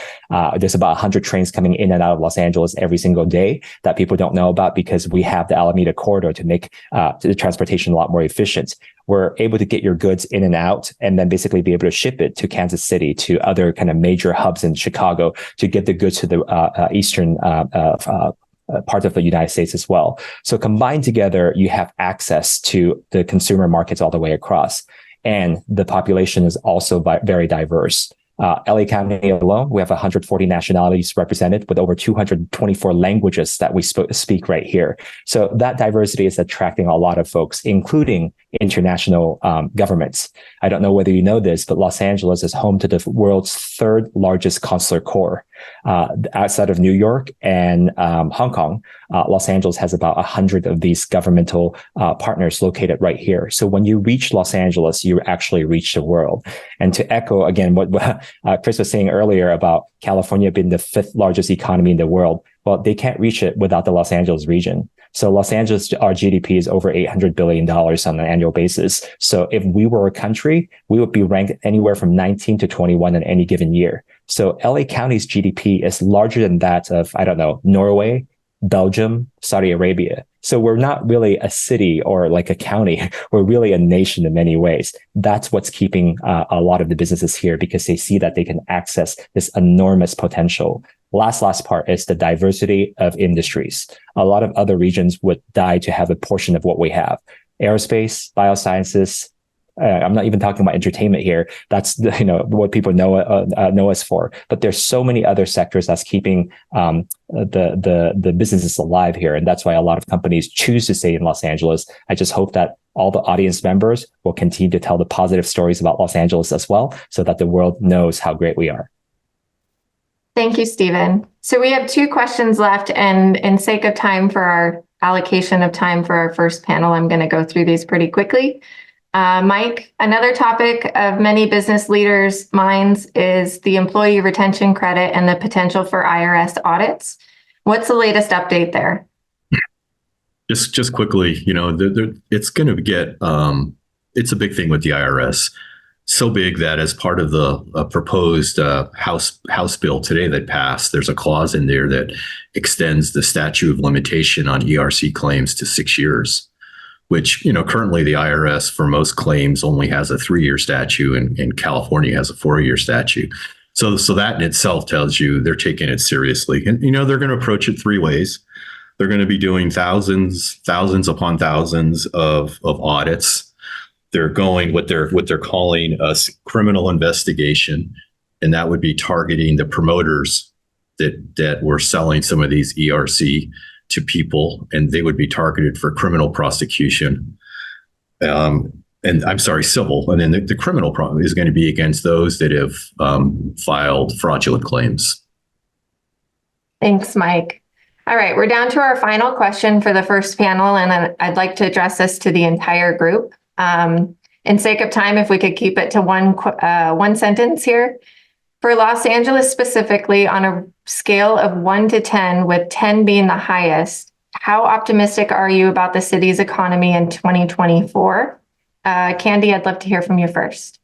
There's about 100 trains coming in and out of Los Angeles every single day that people don't know about because we have the Alameda Corridor to make the transportation a lot more efficient. We're able to get your goods in and out and then basically be able to ship it to Kansas City, to other kind of major hubs in Chicago, to get the goods to the eastern part of the United States as well. So combined together, you have access to the consumer markets all the way across. And the population is also very diverse. LA County alone, we have 140 nationalities represented with over 224 languages that we speak right here. So that diversity is attracting a lot of folks, including international governments. I don't know whether you know this, but Los Angeles is home to the world's third largest consular corps. Outside of New York and Hong Kong, Los Angeles has about 100 of these governmental partners located right here. So when you reach Los Angeles, you actually reach the world. And to echo again what Chris was saying earlier about California being the 5th largest economy in the world, well, they can't reach it without the Los Angeles region. So Los Angeles, our GDP is over $800 billion on an annual basis. So if we were a country, we would be ranked anywhere from 19 to 21 in any given year. So LA County's GDP is larger than that of, I don't know, Norway, Belgium, Saudi Arabia. So we're not really a city or like a county. We're really a nation in many ways. That's what's keeping a lot of the businesses here, because they see that they can access this enormous potential. Last part is the diversity of industries. A lot of other regions would die to have a portion of what we have. Aerospace, biosciences. I'm not even talking about entertainment here. That's what people know us for. But there's so many other sectors that's keeping the businesses alive here, and that's why a lot of companies choose to stay in Los Angeles. I just hope that all the audience members will continue to tell the positive stories about Los Angeles as well, so that the world knows how great we are. Thank you, Stephen. So we have 2 questions left, and in sake of time for our allocation of time for our first panel, I'm going to go through these pretty quickly. Mike, another topic of many business leaders' minds is the employee retention credit and the potential for IRS audits. What's the latest update there? Just quickly, it's going to get, it's a big thing with the IRS. So big that as part of the proposed House bill today that passed, there's a clause in there that extends the statute of limitation on ERC claims to 6 years, which, currently the IRS for most claims only has a 3-year statute, and California has a 4-year statute. So that in itself tells you they're taking it seriously. And, they're going to approach it 3 ways. They're going to be doing thousands upon thousands of audits. They're going what they're calling a criminal investigation, and that would be targeting the promoters that were selling some of these ERC to people, and they would be targeted for criminal prosecution. And I'm sorry, civil. And then the criminal problem is going to be against those that have filed fraudulent claims. Thanks, Mike. All right, we're down to our final question for the first panel, and I'd like to address this to the entire group. In sake of time, if we could keep it to one sentence here. For Los Angeles specifically, on a scale of 1 to 10, with 10 being the highest, how optimistic are you about the city's economy in 2024? Candy, I'd love to hear from you first.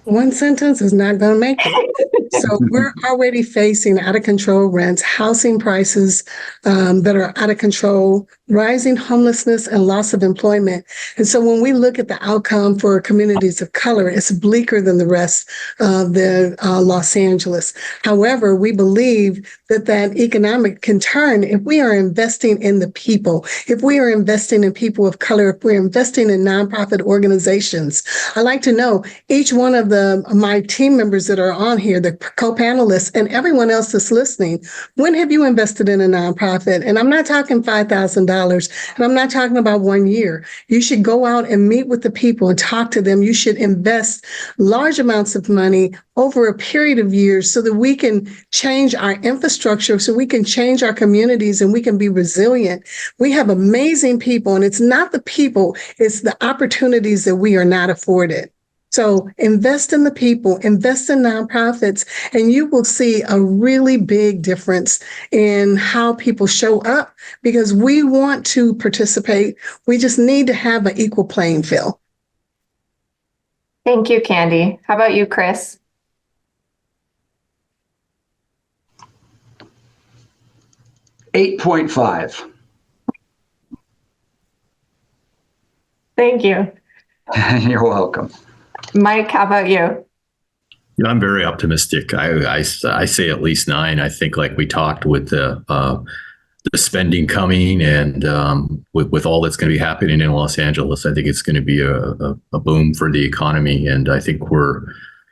One sentence is not going to make it. So we're already facing out of control rents, housing prices that are out of control, rising homelessness and loss of employment. And so when we look at the outcome for communities of color, it's bleaker than the rest of the Los Angeles. However, we believe that economic can turn if we are investing in the people, if we are investing in people of color, if we're investing in nonprofit organizations. I like to know each one of my team members that are on here, the co-panelists, and everyone else that's listening, when have you invested in a nonprofit? And I'm not talking $5,000, and I'm not talking about 1 year. You should go out and meet with the people and talk to them. You should invest large amounts of money over a period of years so that we can change our infrastructure, so we can change our communities, and we can be resilient. We have amazing people, and it's not the people, it's the opportunities that we are not afforded. So invest in the people, invest in nonprofits, and you will see a really big difference in how people show up because we want to participate. We just need to have an equal playing field. Thank you, Candy. How about you, Chris? $8.5. Thank you. You're welcome. Mike, how about you? Yeah, I'm very optimistic. I say at least 9. I think, like we talked with the spending coming and with all that's going to be happening in Los Angeles, I think it's going to be a boom for the economy, and I think we're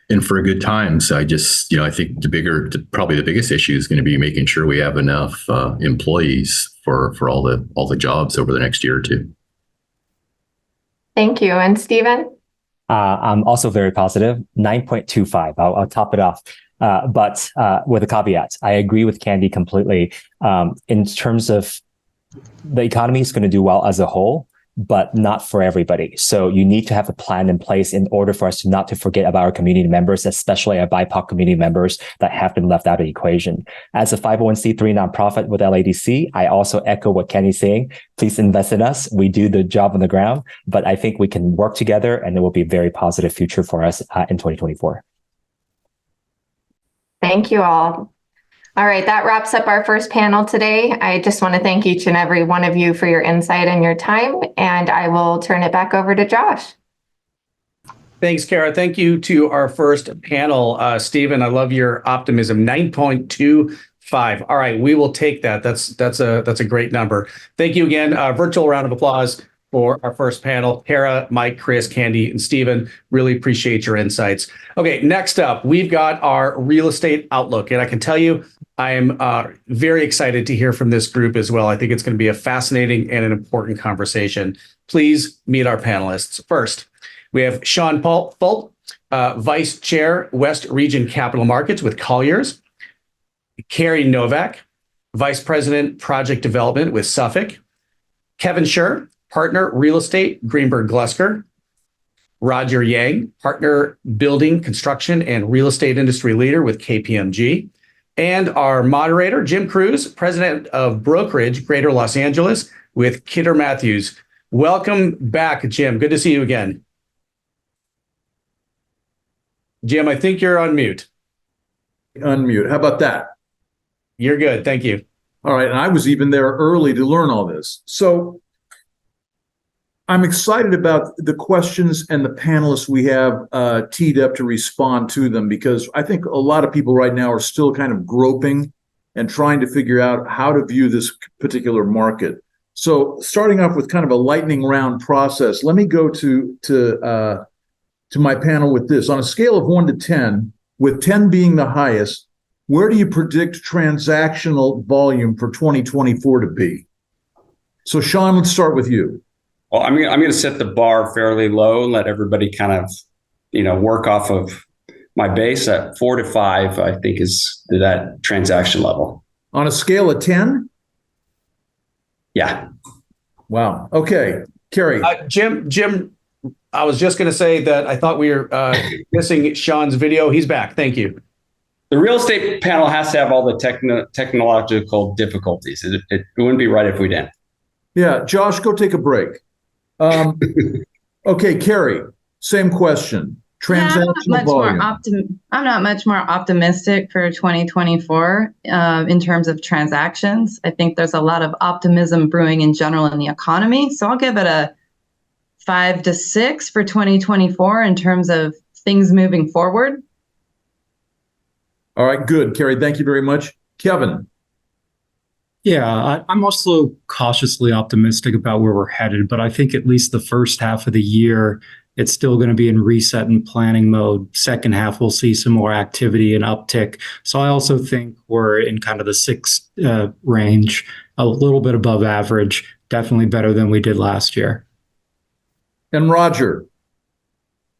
in for a good time. So I just, I think probably the biggest issue is going to be making sure we have enough employees for all the jobs over the next year or two. Thank you. And Stephen? I'm also very positive, 9.25. I'll top it off. But with a caveat, I agree with Candy completely. In terms of the economy is going to do well as a whole, but not for everybody. So you need to have a plan in place in order for us not to forget about our community members, especially our BIPOC community members that have been left out of the equation. As a 501c3 nonprofit with LADC, I also echo what Kenny's saying. Please invest in us. We do the job on the ground, but I think we can work together and it will be a very positive future for us in 2024. Thank you all. All right, that wraps up our first panel today. I just want to thank each and every one of you for your insight and your time, and I will turn it back over to Josh. Thanks, Kara. Thank you to our first panel. Stephen, I love your optimism, 9.25. All right, we will take that. That's a great number. Thank you again. Virtual round of applause for our first panel. Kara, Mike, Chris, Candy, and Stephen, really appreciate your insights. Okay, next up, we've got our real estate outlook. And I can tell you, I am very excited to hear from this group as well. I think it's going to be a fascinating and an important conversation. Please meet our panelists. First, we have Sean Fulp, Vice Chair, West Region Capital Markets with Colliers. Carrie Novak, Vice President, Project Development with Suffolk. Kevin Scher, Partner, Real Estate, Greenberg Glusker. Roger Yang, Partner, Building, Construction, and Real Estate Industry Leader with KPMG. And our moderator, Jim Cruz, President of Brokerage, Greater Los Angeles with Kidder Matthews. Welcome back, Jim. Good to see you again. Jim, I think you're on mute. Unmute. How about that? You're good. Thank you. All right. And I was even there early to learn all this. So I'm excited about the questions and the panelists we have teed up to respond to them, because I think a lot of people right now are still kind of groping and trying to figure out how to view this particular market. So starting off with kind of a lightning round process, let me go to my panel with this. On a scale of 1 to 10, with 10 being the highest, where do you predict transactional volume for 2024 to be? So Sean, let's start with you. Well, I'm going to set the bar fairly low and let everybody kind of, work off of my base at 4 to 5, I think is that transaction level. On a scale of 10? Yeah. Wow. Okay. Carrie. Jim, I was just going to say that I thought we were missing Sean's video. He's back. Thank you. The real estate panel has to have all the technological difficulties. It wouldn't be right if we didn't. Yeah. Josh, go take a break. Okay, Carrie, same question. Transactional volume. I'm not much more optimistic for 2024 in terms of transactions. I think there's a lot of optimism brewing in general in the economy. So I'll give it a 5 to 6 for 2024 in terms of things moving forward. All right, good. Carrie, thank you very much. Kevin. Yeah, I'm also cautiously optimistic about where we're headed, but I think at least the first half of the year, it's still going to be in reset and planning mode. Second half, we'll see some more activity and uptick. So I also think we're in kind of the 6 range, a little bit above average, definitely better than we did last year. And Roger.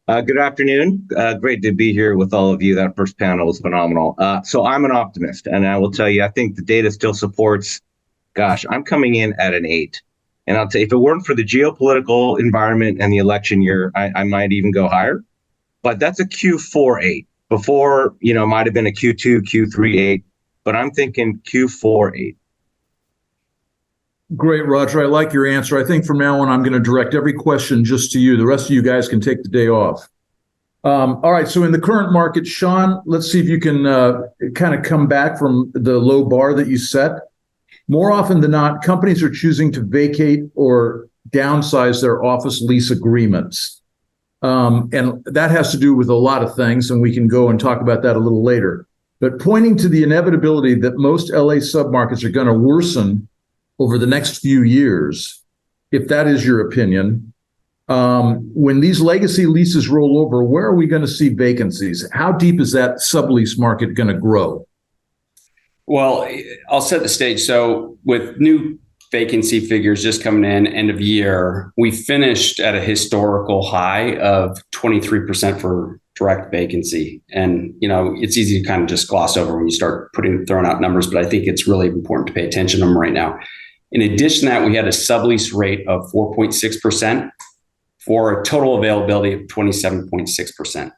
Good afternoon. Great to be here with all of you. That first panel was phenomenal. So I'm an optimist, and I will tell you, I think the data still supports, I'm coming in at an 8. And I'll tell you, if it weren't for the geopolitical environment and the election year, I might even go higher. but that's a Q4 8. Before, it might have been a Q2, Q3 8, but I'm thinking Q4 8. Great, Roger. I like your answer. I think from now on, I'm going to direct every question just to you. The rest of you guys can take the day off. All right. So in the current market, Sean, let's see if you can kind of come back from the low bar that you set. More often than not, companies are choosing to vacate or downsize their office lease agreements. And that has to do with a lot of things, and we can go and talk about that a little later. But pointing to the inevitability that most LA submarkets are going to worsen over the next few years, if that is your opinion, when these legacy leases roll over, where are we going to see vacancies? How deep is that sublease market going to grow? Well, I'll set the stage. So with new vacancy figures just coming in end of year, we finished at a historical high of 23% for direct vacancy. And, it's easy to kind of just gloss over when you start throwing out numbers, but I think it's really important to pay attention to them right now. In addition to that, we had a sublease rate of 4.6% for a total availability of 27.6%.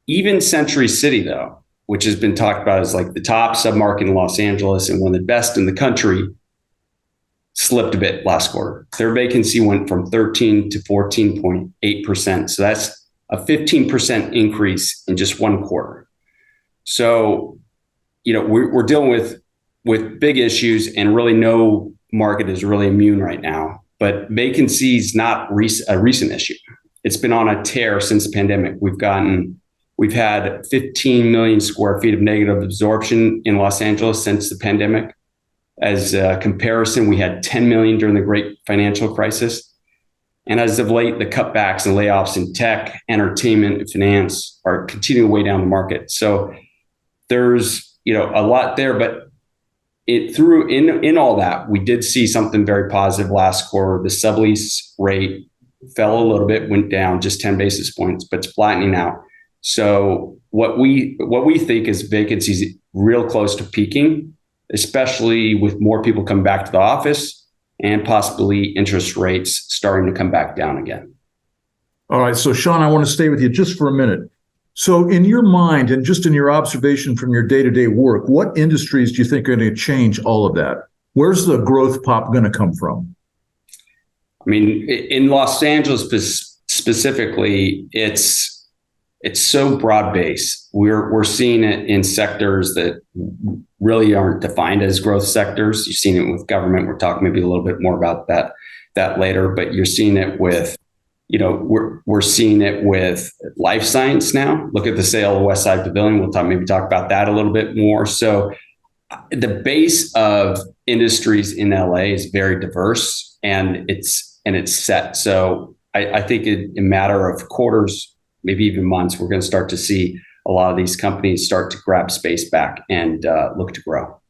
Even Century City, though, which has been talked about as like the top submarket in Los Angeles and one of the best in the country, slipped a bit last quarter. Their vacancy went from 13 to 14.8%. So that's a 15% increase in just one quarter. So, we're dealing with big issues, and really no market is really immune right now. But vacancy is not a recent issue. It's been on a tear since the pandemic. We've had 15 million square feet of negative absorption in Los Angeles since the pandemic. As a comparison, we had 10 million during the great financial crisis. And as of late, the cutbacks and layoffs in tech, entertainment, and finance are continuing to weigh down the market. So there's, a lot there, but in all that, we did see something very positive last quarter. The sublease rate fell a little bit, went down just 10 basis points, but it's flattening out. So what we think is vacancies real close to peaking, especially with more people coming back to the office and possibly interest rates starting to come back down again. All right. So, Sean, I want to stay with you just for a minute. So in your mind and just in your observation from your day-to-day work, what industries do you think are going to change all of that? Where's the growth pop going to come from? I mean, in Los Angeles specifically, it's so broad-based. We're seeing it in sectors that really aren't defined as growth sectors. You've seen it with government. We'll talk maybe a little bit more about that later, but you're seeing it with, we're seeing it with life science now. Look at the sale of West Side Pavilion. We'll talk about that a little bit more. So the base of industries in LA is very diverse, and it's set. So I think in a matter of quarters, maybe even months, we're going to start to see a lot of these companies start to grab space back and look to grow. All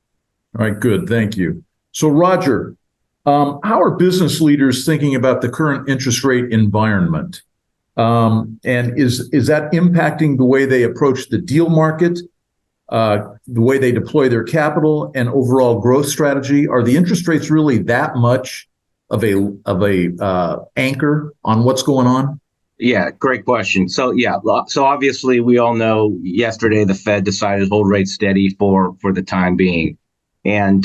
right, good. Thank you. So, Roger, how are business leaders thinking about the current interest rate environment? And is that impacting the way they approach the deal market, the way they deploy their capital, and overall growth strategy? Are the interest rates really that much of a anchor on what's going on? Yeah, great question. So obviously we all know yesterday the Fed decided to hold rates steady for the time being. And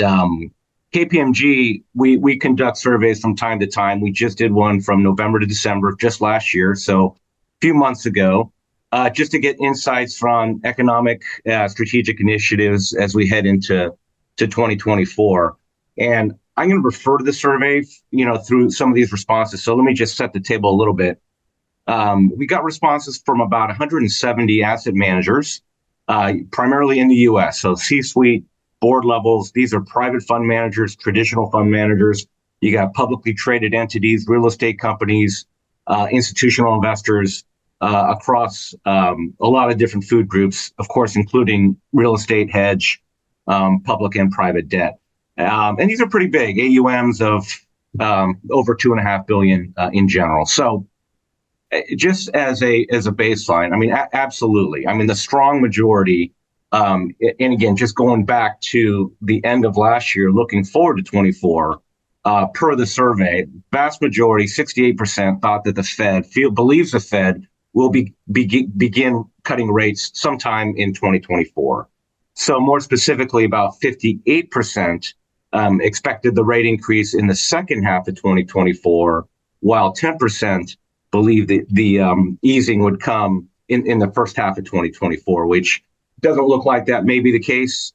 KPMG, we conduct surveys from time to time. We just did one from November to December just last year, so a few months ago, just to get insights from economic strategic initiatives as we head into 2024. And I'm going to refer to the survey, through some of these responses. So let me just set the table a little bit. We got responses from about 170 asset managers, primarily in the U.S. So C-suite, board levels. These are private fund managers, traditional fund managers. You got publicly traded entities, real estate companies, institutional investors across a lot of different food groups, of course, including real estate, hedge, public and private debt. And these are pretty big, AUMs of over $2.5 billion in general. So just as a baseline, I mean, absolutely. I mean, the strong majority, and again, just going back to the end of last year, looking forward to 24, per the survey, vast majority, 68%, thought that believes the Fed will begin cutting rates sometime in 2024. So more specifically, about 58% expected the rate increase in the second half of 2024, while 10% believe that the easing would come in the first half of 2024, which doesn't look like that may be the case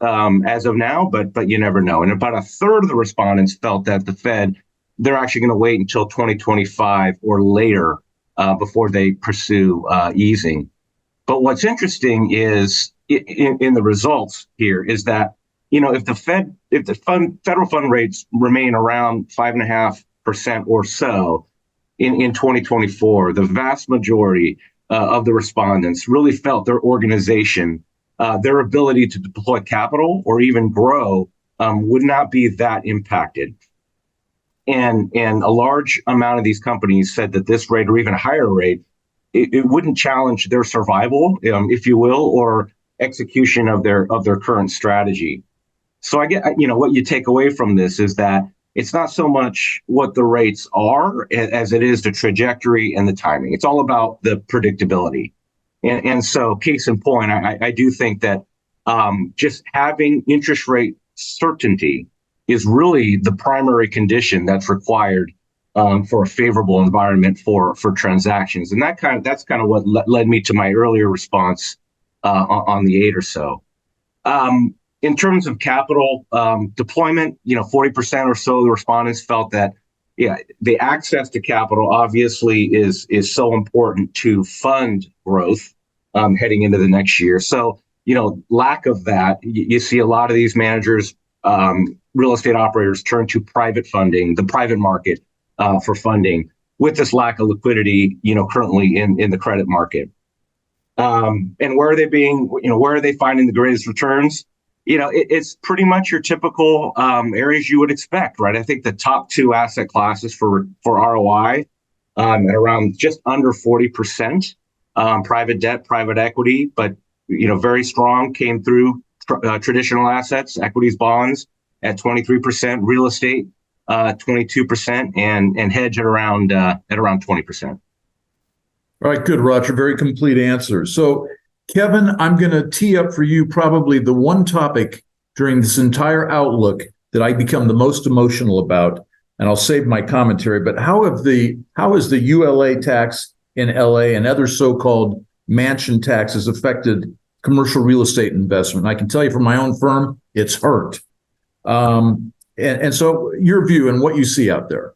as of now, but you never know. And about a third of the respondents felt that the Fed, they're actually going to wait until 2025 or later before they pursue easing. But what's interesting is in the results here is that, if the federal fund rates remain around 5.5% or so in 2024, the vast majority of the respondents really felt their organization, their ability to deploy capital or even grow would not be that impacted. And a large amount of these companies said that this rate or even a higher rate, it wouldn't challenge their survival, if you will, or execution of their current strategy. So I get, what you take away from this is that it's not so much what the rates are as it is the trajectory and the timing. It's all about the predictability. And so case in point, I do think that just having interest rate certainty is really the primary condition that's required for a favorable environment for transactions. And that's kind of what led me to my earlier response on the 8 or so. In terms of capital deployment, 40% or so of the respondents felt that, the access to capital obviously is so important to fund growth heading into the next year. So, lack of that, you see a lot of these managers, real estate operators turn to private funding, the private market for funding with this lack of liquidity, currently in the credit market. And where are they finding the greatest returns? It's pretty much your typical areas you would expect, right? I think the top two asset classes for ROI at around just under 40%, private debt, private equity, but very strong came through traditional assets, equities, bonds at 23%, real estate 22%, and hedge at around 20%. All right, good, Roger. Very complete answer. So, Kevin, I'm going to tee up for you probably the one topic during this entire outlook that I become the most emotional about, and I'll save my commentary. But how is the ULA tax in LA and other so-called mansion taxes affected commercial real estate investment? I can tell you from my own firm, it's hurt. And so your view and what you see out there.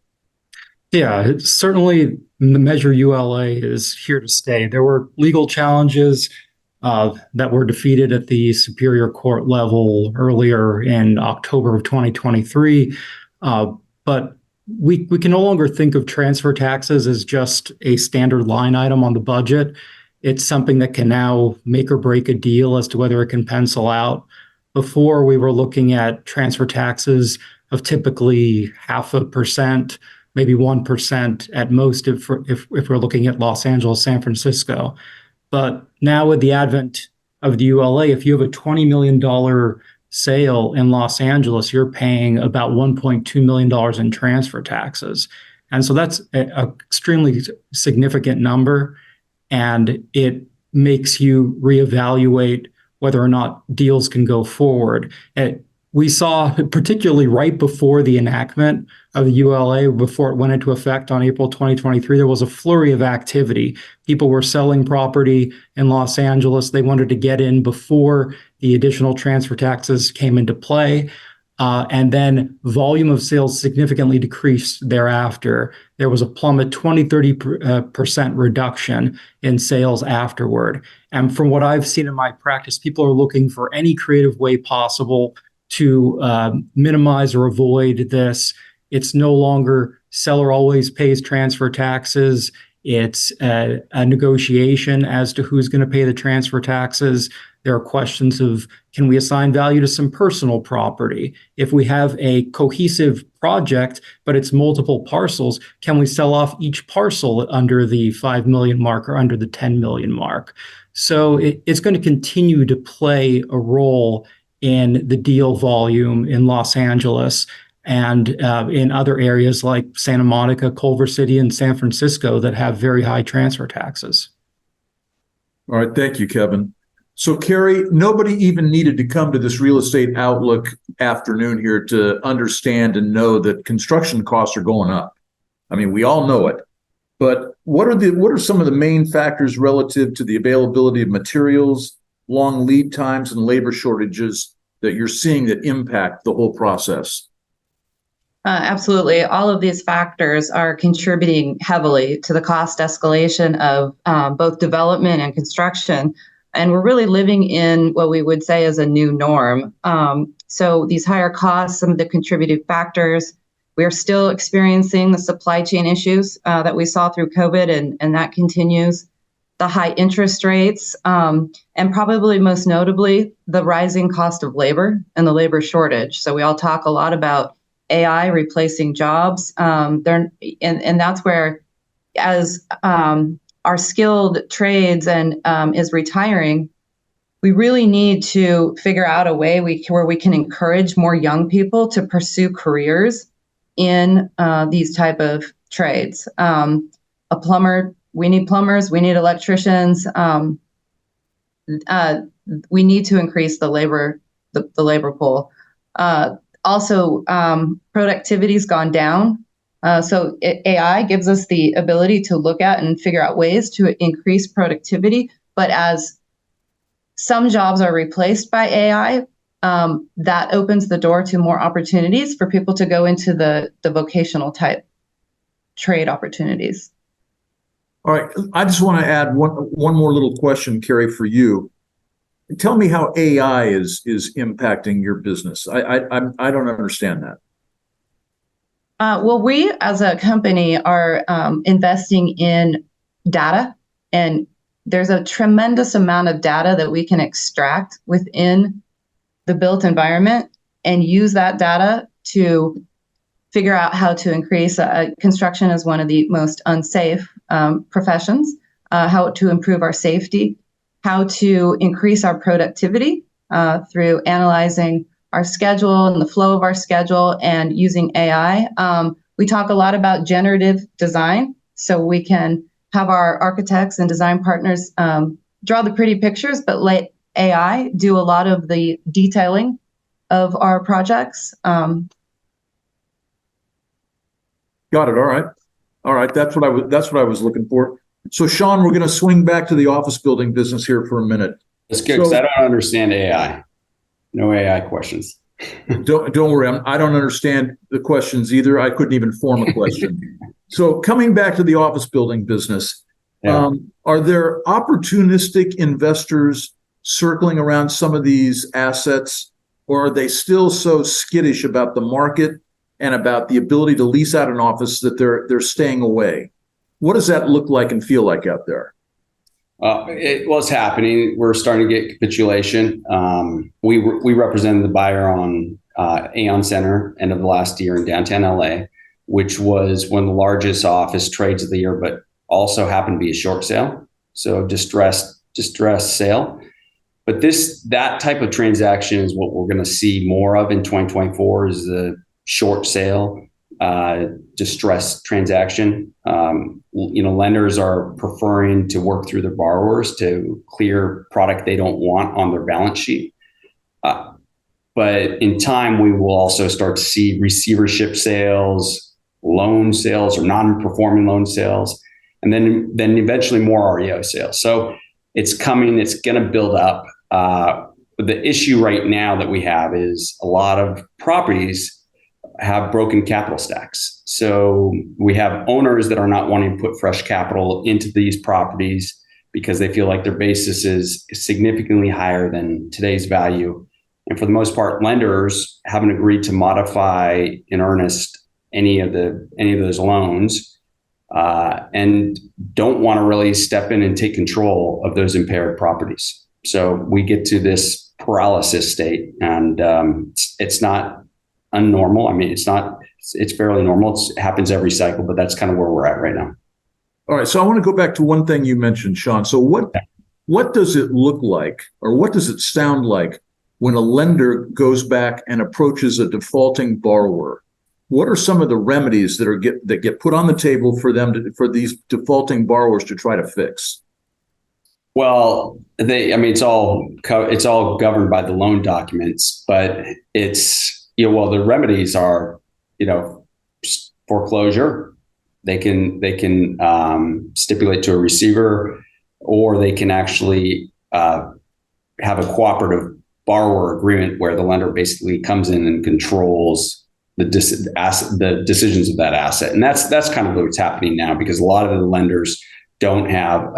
Yeah, certainly the Measure ULA is here to stay. There were legal challenges that were defeated at the Superior Court level earlier in October of 2023. But we can no longer think of transfer taxes as just a standard line item on the budget. It's something that can now make or break a deal as to whether it can pencil out. Before, we were looking at transfer taxes of typically 0.5%, maybe 1% at most if we're looking at Los Angeles, San Francisco. But now with the advent of the ULA, if you have a $20 million sale in Los Angeles, you're paying about $1.2 million in transfer taxes. And so that's an extremely significant number, and it makes you reevaluate whether or not deals can go forward. We saw, particularly right before the enactment of the ULA, before it went into effect on April 2023, there was a flurry of activity. People were selling property in Los Angeles. They wanted to get in before the additional transfer taxes came into play. And then volume of sales significantly decreased thereafter. There was a plummet, 20-30% reduction in sales afterward. And from what I've seen in my practice, people are looking for any creative way possible to minimize or avoid this. It's no longer seller always pays transfer taxes. It's a negotiation as to who's going to pay the transfer taxes. There are questions of, can we assign value to some personal property? If we have a cohesive project, but it's multiple parcels, can we sell off each parcel under the 5 million mark or under the 10 million mark? So it's going to continue to play a role in the deal volume in Los Angeles and in other areas like Santa Monica, Culver City, and San Francisco that have very high transfer taxes. All right, thank you, Kevin. So, Carrie, nobody even needed to come to this Real Estate Outlook afternoon here to understand and know that construction costs are going up. I mean, we all know it. But what are some of the main factors relative to the availability of materials, long lead times, and labor shortages that you're seeing that impact the whole process? Absolutely. All of these factors are contributing heavily to the cost escalation of both development and construction. And we're really living in what we would say is a new norm. So these higher costs, some of the contributing factors, we are still experiencing the supply chain issues that we saw through COVID, and that continues. The high interest rates, and probably most notably, the rising cost of labor and the labor shortage. So we all talk a lot about AI replacing jobs. And that's where, as our skilled trades and is retiring, we really need to figure out a way where we can encourage more young people to pursue careers in these type of trades. A plumber, we need plumbers, we need electricians. We need to increase the labor pool. Also, productivity's gone down. So AI gives us the ability to look at and figure out ways to increase productivity. But as some jobs are replaced by AI, that opens the door to more opportunities for people to go into the vocational type trade opportunities. All right, I just want to add one more little question, Carrie, for you. Tell me how AI is impacting your business. I don't understand that. Well, we as a company are investing in data, and there's a tremendous amount of data that we can extract within the built environment and use that data to figure out how to increase. Construction is one of the most unsafe professions, how to improve our safety, how to increase our productivity through analyzing our schedule and the flow of our schedule and using AI. We talk a lot about generative design, so we can have our architects and design partners draw the pretty pictures, but let AI do a lot of the detailing of our projects. Got it. All right. That's what I was looking for. So, Sean, we're going to swing back to the office building business here for a minute. That's good, because I don't understand AI. No AI questions. Don't worry. I don't understand the questions either. I couldn't even form a question. So, coming back to the office building business, are there opportunistic investors circling around some of these assets, or are they still so skittish about the market and about the ability to lease out an office that they're staying away? What does that look like and feel like out there? It's happening. We're starting to get capitulation. We represented the buyer on Aon Center end of last year in downtown LA, which was one of the largest office trades of the year, but also happened to be a short sale, so distressed sale. But that type of transaction is what we're going to see more of in 2024, is the short sale, distressed transaction. Lenders are preferring to work through their borrowers to clear product they don't want on their balance sheet. But in time, we will also start to see receivership sales, loan sales, or non-performing loan sales, and then eventually more REO sales. So it's coming. It's going to build up. The issue right now that we have is a lot of properties have broken capital stacks. So we have owners that are not wanting to put fresh capital into these properties because they feel like their basis is significantly higher than today's value. And for the most part, lenders haven't agreed to modify in earnest any of those loans, and don't want to really step in and take control of those impaired properties. So we get to this paralysis state, and it's not unnormal. I mean, it's fairly normal. It happens every cycle, but that's kind of where we're at right now. All right. So I want to go back to one thing you mentioned, Sean. So what does it look like, or what does it sound like when a lender goes back and approaches a defaulting borrower? What are some of the remedies that get put on the table for these defaulting borrowers to try to fix? Well, it's all governed by the loan documents, but it's, well, the remedies are, foreclosure. They can stipulate to a receiver, or they can actually have a cooperative borrower agreement where the lender basically comes in and controls the decisions of that asset. And that's kind of what's happening now, because a lot of the lenders don't have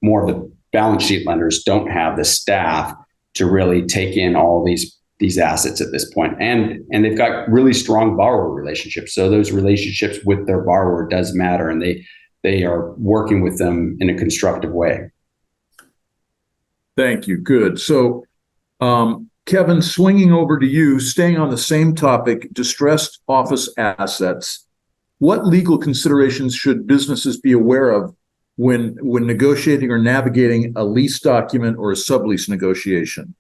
more of the balance sheet lenders don't have the staff to really take in all these assets at this point. And they've got really strong borrower relationships. So those relationships with their borrower does matter, and they are working with them in a constructive way. Thank you. Good. So, Kevin, swinging over to you, staying on the same topic, distressed office assets. What legal considerations should businesses be aware of when negotiating or navigating a lease document or a sublease negotiation?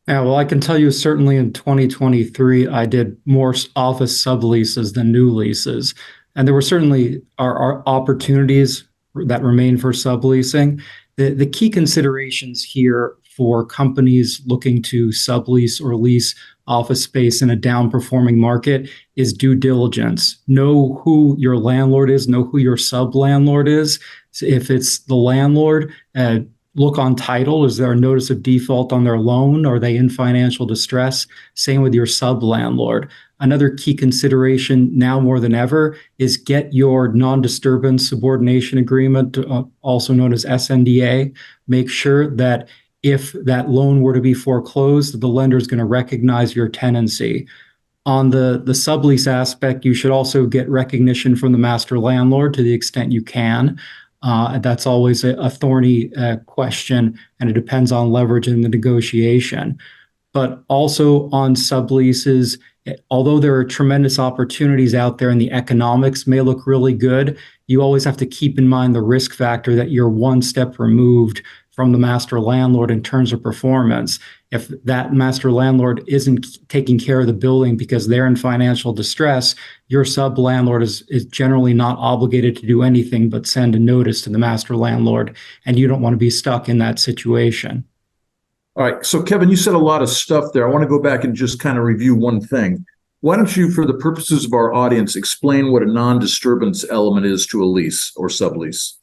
Yeah, well, I can tell you certainly in 2023, I did more office subleases than new leases. And there were certainly are opportunities that remain for subleasing. The key considerations here for companies looking to sublease or lease office space in a down-performing market is due diligence. Know who your landlord is, know who your sub-landlord is. So if it's the landlord, look on title. Is there a notice of default on their loan? Are they in financial distress? Same with your sub-landlord. Another key consideration now more than ever is get your non-disturbance subordination agreement, also known as SNDA. Make sure that if that loan were to be foreclosed, the lender is going to recognize your tenancy. On the sublease aspect, you should also get recognition from the master landlord to the extent you can. That's always a thorny question, and it depends on leverage in the negotiation. But also on subleases, although there are tremendous opportunities out there and the economics may look really good, you always have to keep in mind the risk factor that you're one step removed from the master landlord in terms of performance. If that master landlord isn't taking care of the building because they're in financial distress, your sub-landlord is generally not obligated to do anything but send a notice to the master landlord, and you don't want to be stuck in that situation. All right. So, Kevin, you said a lot of stuff there. I want to go back and just kind of review one thing. Why don't you, for the purposes of our audience, explain what a non-disturbance element is to a lease or sublease?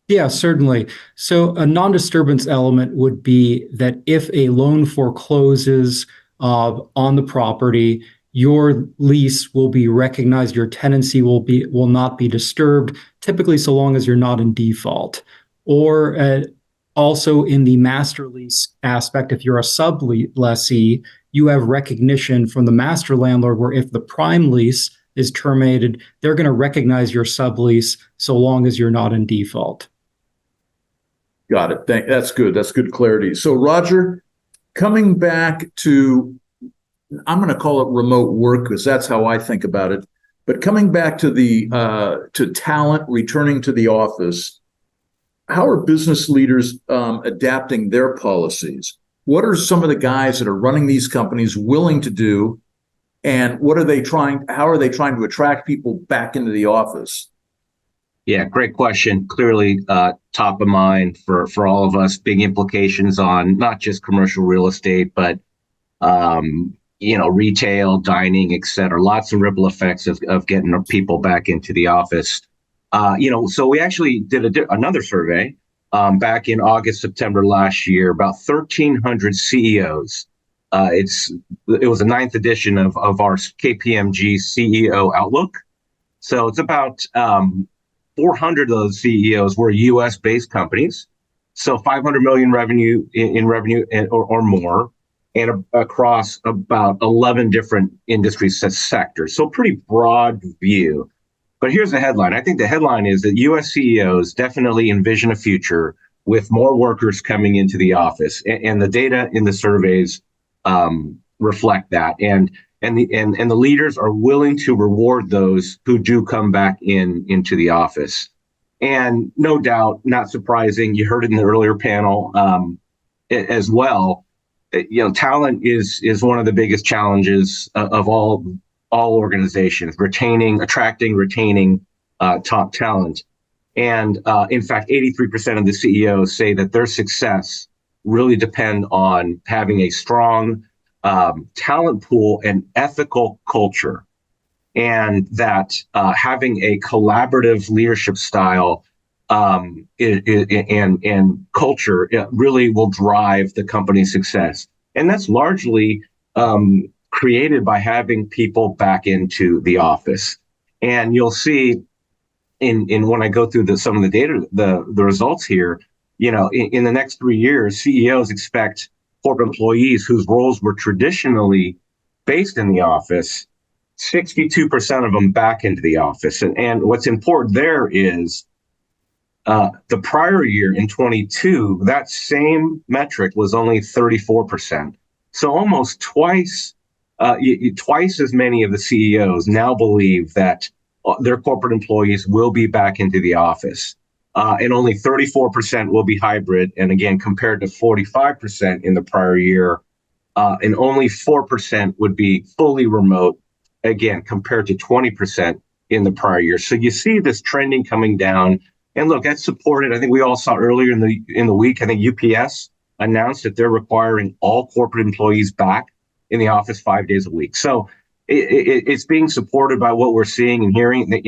Yeah, certainly. So a non-disturbance element would be that if a loan forecloses on the property, your lease will be recognized, your tenancy will not be disturbed, typically so long as you're not in default. Or also in the master lease aspect, if you're a sublessee, you have recognition from the master landlord where if the prime lease is terminated, they're going to recognize your sublease so long as you're not in default. Got it. That's good. That's good clarity. So, Roger, coming back to, I'm going to call it remote work because that's how I think about it. But coming back to to talent returning to the office, how are business leaders adapting their policies? What are some of the guys that are running these companies willing to do, and how are they trying to attract people back into the office? Yeah, great question. Clearly top of mind for all of us. Big implications on not just commercial real estate, but retail, dining, et cetera. Lots of ripple effects of getting people back into the office. So we actually did another survey back in August, September last year, about 1,300 CEOs. It was the 9th edition of our KPMG CEO Outlook. So it's about 400 of those CEOs were U.S.-based companies, so 500 million revenue in revenue or more, and across about 11 different industry sectors. So pretty broad view. But here's the headline. I think the headline is that U.S. CEOs definitely envision a future with more workers coming into the office, and the data in the surveys reflect that. And the leaders are willing to reward those who do come back into the office. And no doubt, not surprising, you heard it in the earlier panel as well. Talent is one of the biggest challenges of all organizations, attracting, retaining top talent. And in fact, 83% of the CEOs say that their success really depend on having a strong talent pool and ethical culture, and that having a collaborative leadership style and culture really will drive the company's success. And that's largely created by having people back into the office. And you'll see in when I go through some of the data, the results here, in the next 3 years, CEOs expect corporate employees whose roles were traditionally based in the office, 62% of them back into the office. And what's important there is the prior year in 22, that same metric was only 34%. So almost twice as many of the CEOs now believe that their corporate employees will be back into the office. And only 34% will be hybrid. And again, compared to 45% in the prior year, and only 4% would be fully remote, again, compared to 20% in the prior year. So you see this trending coming down. And look, that's supported. I think we all saw earlier in the week, I think UPS announced that they're requiring all corporate employees back in the office 5 days a week. So it's being supported by what we're seeing and hearing. That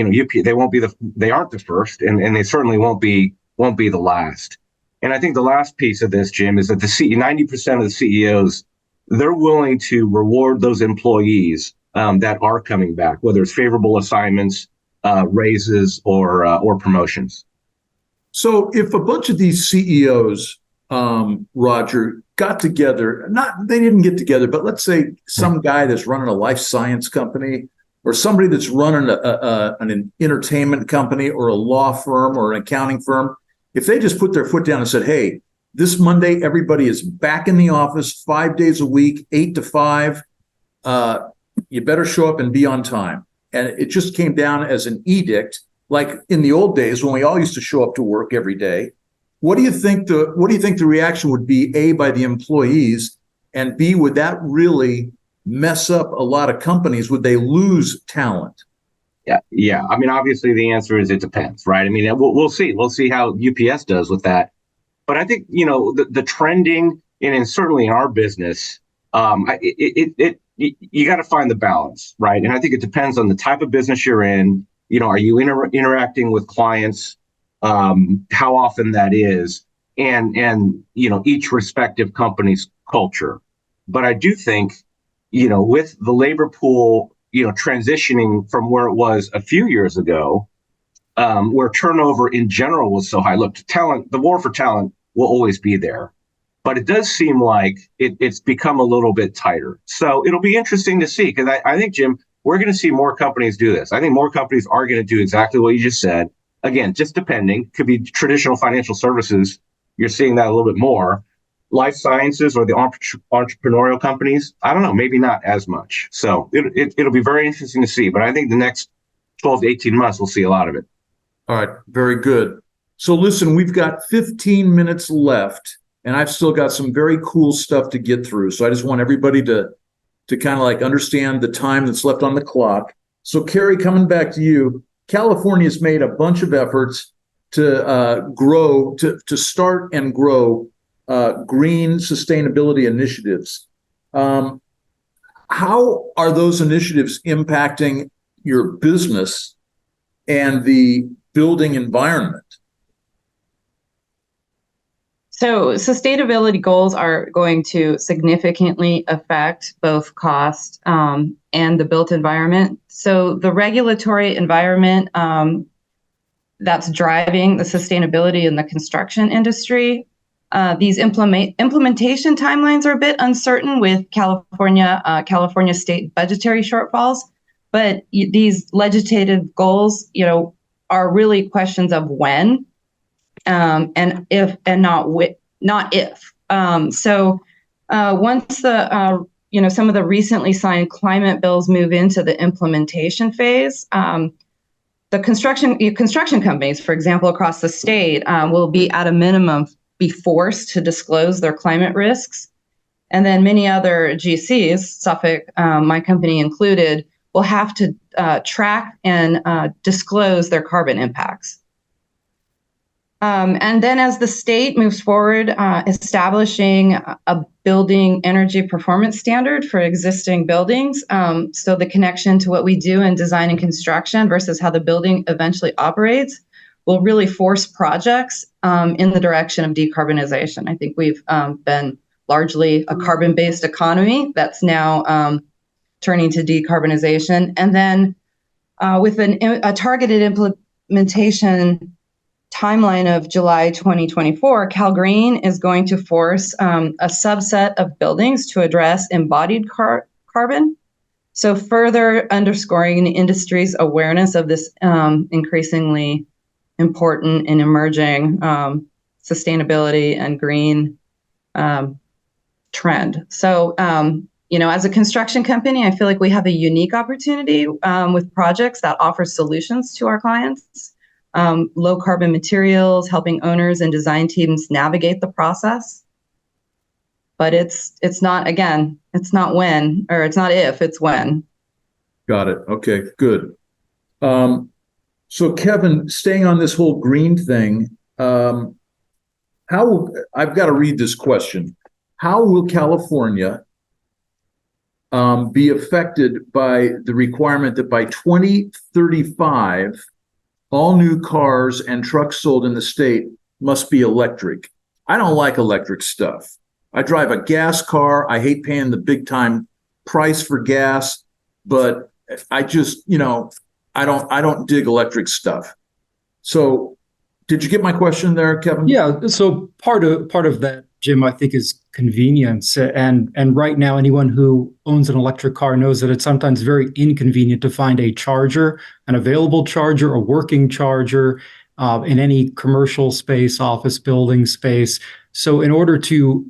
they aren't the first, and they certainly won't be the last. And I think the last piece of this, Jim, is that 90% of the CEOs, they're willing to reward those employees that are coming back, whether it's favorable assignments, raises, or promotions. So if a bunch of these CEOs, Roger, got together, they didn't get together, but let's say some guy that's running a life science company, or somebody that's running an entertainment company, or a law firm, or an accounting firm, if they just put their foot down and said, hey, this Monday, everybody is back in the office 5 days a week, 8 to 5, you better show up and be on time. And it just came down as an edict, like in the old days when we all used to show up to work every day. What do you think the reaction would be, A, by the employees, and B, would that really mess up a lot of companies? Would they lose talent? Yeah. I mean, obviously the answer is it depends, right? I mean, we'll see. We'll see how UPS does with that. But I think, the trending, and certainly in our business, you got to find the balance, right? And I think it depends on the type of business you're in. Are you interacting with clients? How often that is, and each respective company's culture. But I do think, with the labor pool, transitioning from where it was a few years ago, where turnover in general was so high. Look, the war for talent will always be there, but it does seem like it's become a little bit tighter. So it'll be interesting to see, because I think, Jim, we're going to see more companies do this. I think more companies are going to do exactly what you just said. Again, just depending, could be traditional financial services. You're seeing that a little bit more. Life sciences or the entrepreneurial companies, I don't know, maybe not as much. So it'll be very interesting to see. But I think the next 12 to 18 months, we'll see a lot of it. All right, very good. So listen, we've got 15 minutes left, and I've still got some very cool stuff to get through. So I just want everybody to kind of like understand the time that's left on the clock. So Carrie, coming back to you, California's made a bunch of efforts to start and grow green sustainability initiatives. How are those initiatives impacting your business and the building environment? So sustainability goals are going to significantly affect both cost and the built environment. So the regulatory environment that's driving the sustainability in the construction industry, these implementation timelines are a bit uncertain with California state budgetary shortfalls, but these legislative goals, are really questions of when. And if, and not if. So once some of the recently signed climate bills move into the implementation phase, the construction companies, for example, across the state, will be at a minimum be forced to disclose their climate risks. And then many other GCs, Suffolk, my company included, will have to track and disclose their carbon impacts. And then as the state moves forward, establishing a building energy performance standard for existing buildings. So the connection to what we do in design and construction versus how the building eventually operates will really force projects in the direction of decarbonization. I think we've been largely a carbon-based economy that's now turning to decarbonization. And then with a targeted implementation timeline of July 2024, CalGreen is going to force a subset of buildings to address embodied carbon. So further underscoring the industry's awareness of this increasingly important and emerging sustainability and green trend. So, as a construction company, I feel like we have a unique opportunity with projects that offer solutions to our clients. Low carbon materials, helping owners and design teams navigate the process. But it's not when, or it's not if, it's when. Got it. Okay, good. So Kevin, staying on this whole green thing, I've got to read this question. How will California be affected by the requirement that by 2035, all new cars and trucks sold in the state must be electric? I don't like electric stuff. I drive a gas car. I hate paying the big time price for gas, but I just, I don't dig electric stuff. So did you get my question there, Kevin? Yeah. So part of that, Jim, I think is convenience. And right now, anyone who owns an electric car knows that it's sometimes very inconvenient to find a charger, an available charger, a working charger in any commercial space, office building space. So in order to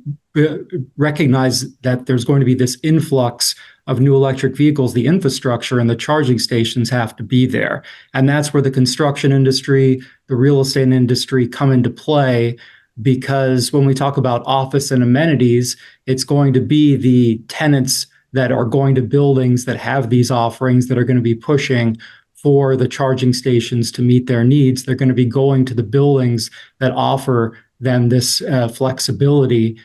recognize that there's going to be this influx of new electric vehicles, the infrastructure and the charging stations have to be there. And that's where the construction industry, the real estate industry come into play. Because when we talk about office and amenities, it's going to be the tenants that are going to buildings that have these offerings that are going to be pushing for the charging stations to meet their needs. They're going to be going to the buildings that offer them this flexibility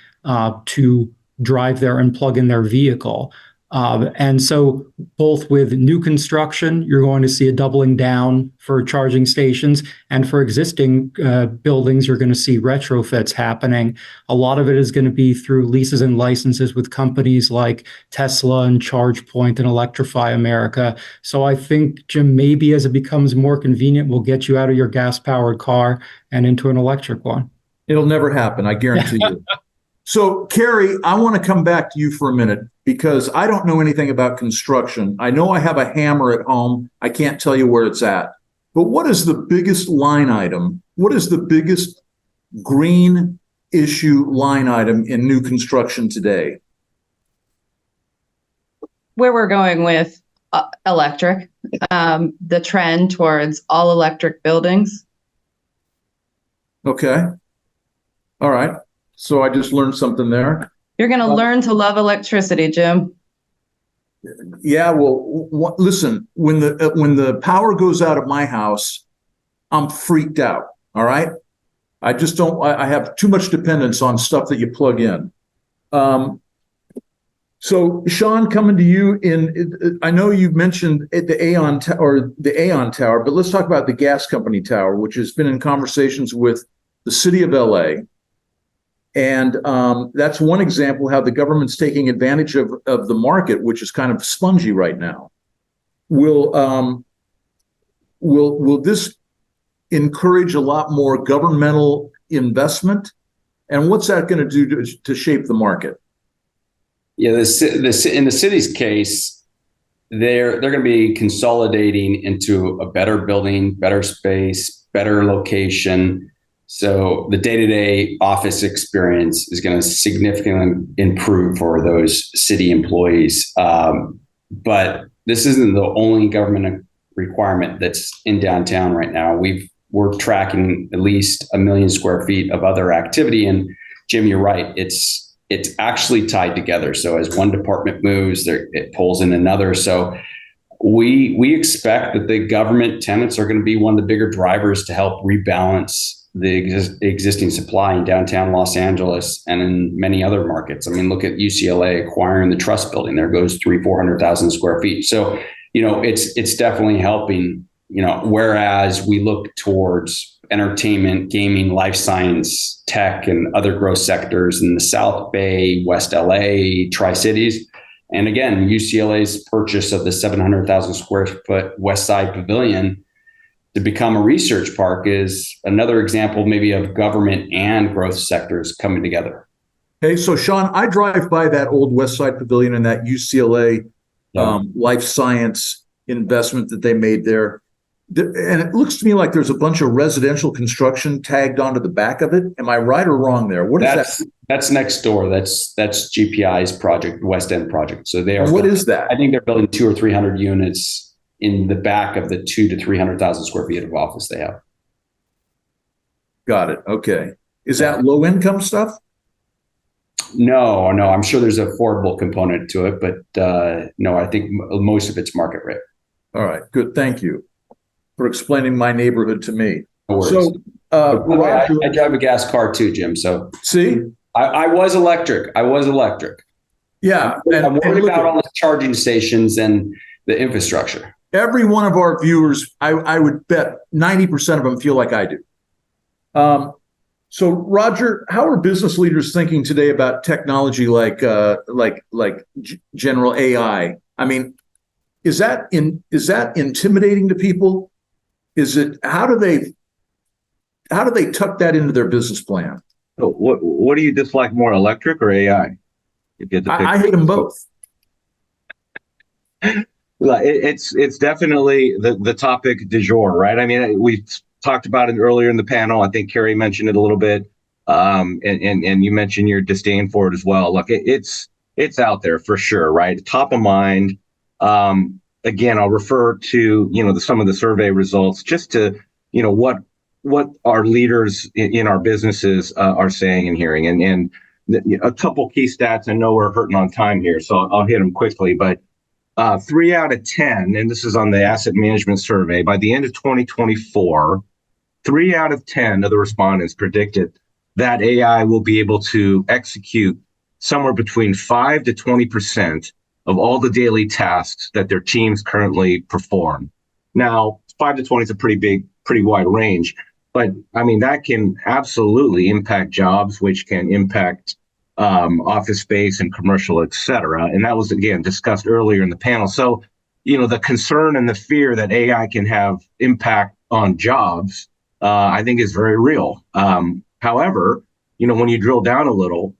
to drive there and plug in their vehicle. And so both with new construction, you're going to see a doubling down for charging stations, and for existing buildings, you're going to see retrofits happening. A lot of it is going to be through leases and licenses with companies like Tesla and ChargePoint and Electrify America. So I think, Jim, maybe as it becomes more convenient, we'll get you out of your gas-powered car and into an electric one. It'll never happen, I guarantee you. So, Carrie, I want to come back to you for a minute because I don't know anything about construction. I know I have a hammer at home. I can't tell you where it's at. But what is the biggest line item? What is the biggest green issue line item in new construction today? Where we're going with electric, the trend towards all electric buildings. Okay. All right. So I just learned something there. You're going to learn to love electricity, Jim. Yeah, well, listen, when the power goes out of my house, I'm freaked out. All right. I just don't, I have too much dependence on stuff that you plug in. So Sean, coming to you I know you mentioned the Aon Tower, but let's talk about the gas company tower, which has been in conversations with the city of LA. And that's one example how the government's taking advantage of the market, which is kind of spongy right now. Will this encourage a lot more governmental investment? And what's that going to do to shape the market? Yeah, in the city's case, they're going to be consolidating into a better building, better space, better location. So the day-to-day office experience is going to significantly improve for those city employees. But this isn't the only government requirement that's in downtown right now. We're tracking at least 1 million square feet of other activity. And Jim, you're right. It's actually tied together. So as one department moves, it pulls in another. So we expect that the government tenants are going to be one of the bigger drivers to help rebalance the existing supply in downtown Los Angeles and in many other markets. I mean, look at UCLA acquiring the Trust Building. There goes 400,000 square feet. So, it's definitely helping, whereas we look towards entertainment, gaming, life science, tech, and other growth sectors in the South Bay, West LA, Tri-Cities. And again, UCLA's purchase of the 700,000 square foot West Side Pavilion to become a research park is another example maybe of government and growth sectors coming together. Okay, so Sean, I drive by that old West Side Pavilion and that UCLA life science investment that they made there. And it looks to me like there's a bunch of residential construction tagged onto the back of it. Am I right or wrong there? What is that? That's next door. That's GPI's project, West End project. So they are. What is that? I think they're building 200 or 300 units in the back of the 200,000 to 300,000 square feet of office they have. Got it. Okay. Is that low income stuff? No. I'm sure there's an affordable component to it, but no, I think most of it's market rate. All right. Good. Thank you for explaining my neighborhood to me. No worries. So, Roger, I drive a gas car too, Jim. So see, I was electric. Yeah. I'm worried about all the charging stations and the infrastructure. Every one of our viewers, I would bet 90% of them feel like I do. So, Roger, how are business leaders thinking today about technology like general AI? I mean, is that intimidating to people? How do they tuck that into their business plan? So what do you dislike more, electric or AI? I hate them both. Well, it's definitely the topic du jour, right? I mean, we talked about it earlier in the panel. I think Carrie mentioned it a little bit, and you mentioned your disdain for it as well. Look, it's out there for sure, right? Top of mind. Again, I'll refer to some of the survey results just to what our leaders in our businesses are saying and hearing, and a couple key stats. I know we're hurting on time here, so I'll hit them quickly, but. 3 out of 10, and this is on the asset management survey, by the end of 2024, 3 out of 10 of the respondents predicted that AI will be able to execute somewhere between 5 to 20% of all the daily tasks that their teams currently perform. Now, 5 to 20 is a pretty wide range, but I mean, that can absolutely impact jobs, which can impact office space and commercial, et cetera. And that was, again, discussed earlier in the panel. So, the concern and the fear that AI can have impact on jobs, I think is very real. However, when you drill down a little,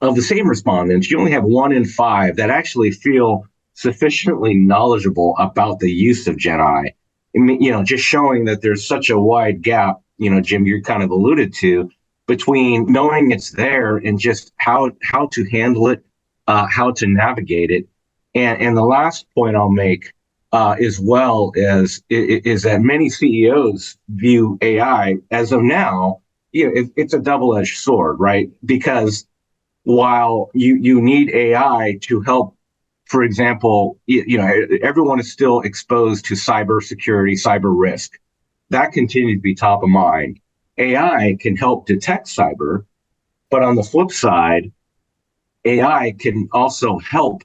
of the same respondents, you only have 1 in 5 that actually feel sufficiently knowledgeable about the use of Gen AI. Just showing that there's such a wide gap, Jim, you kind of alluded to, between knowing it's there and just how to handle it, how to navigate it. And the last point I'll make as well is that many CEOs view AI as of now, it's a double-edged sword, right? Because while you need AI to help, for example, everyone is still exposed to cybersecurity, cyber risk. That continues to be top of mind. AI can help detect cyber, but on the flip side, AI can also help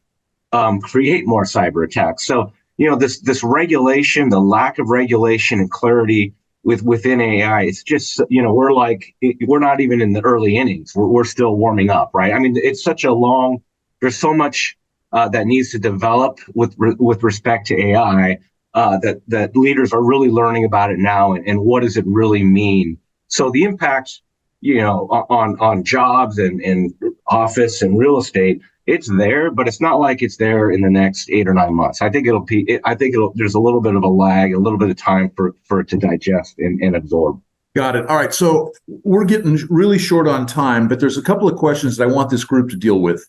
create more cyber attacks. So, this regulation, the lack of regulation and clarity within AI, it's just, we're not even in the early innings. We're still warming up, right? I mean, it's such there's so much that needs to develop with respect to AI that leaders are really learning about it now, and what does it really mean? So the impact, on jobs and office and real estate, it's there, but it's not like it's there in the next 8 or 9 months. I think there's a little bit of a lag, a little bit of time for it to digest and absorb. Got it. All right. So we're getting really short on time, but there's a couple of questions that I want this group to deal with.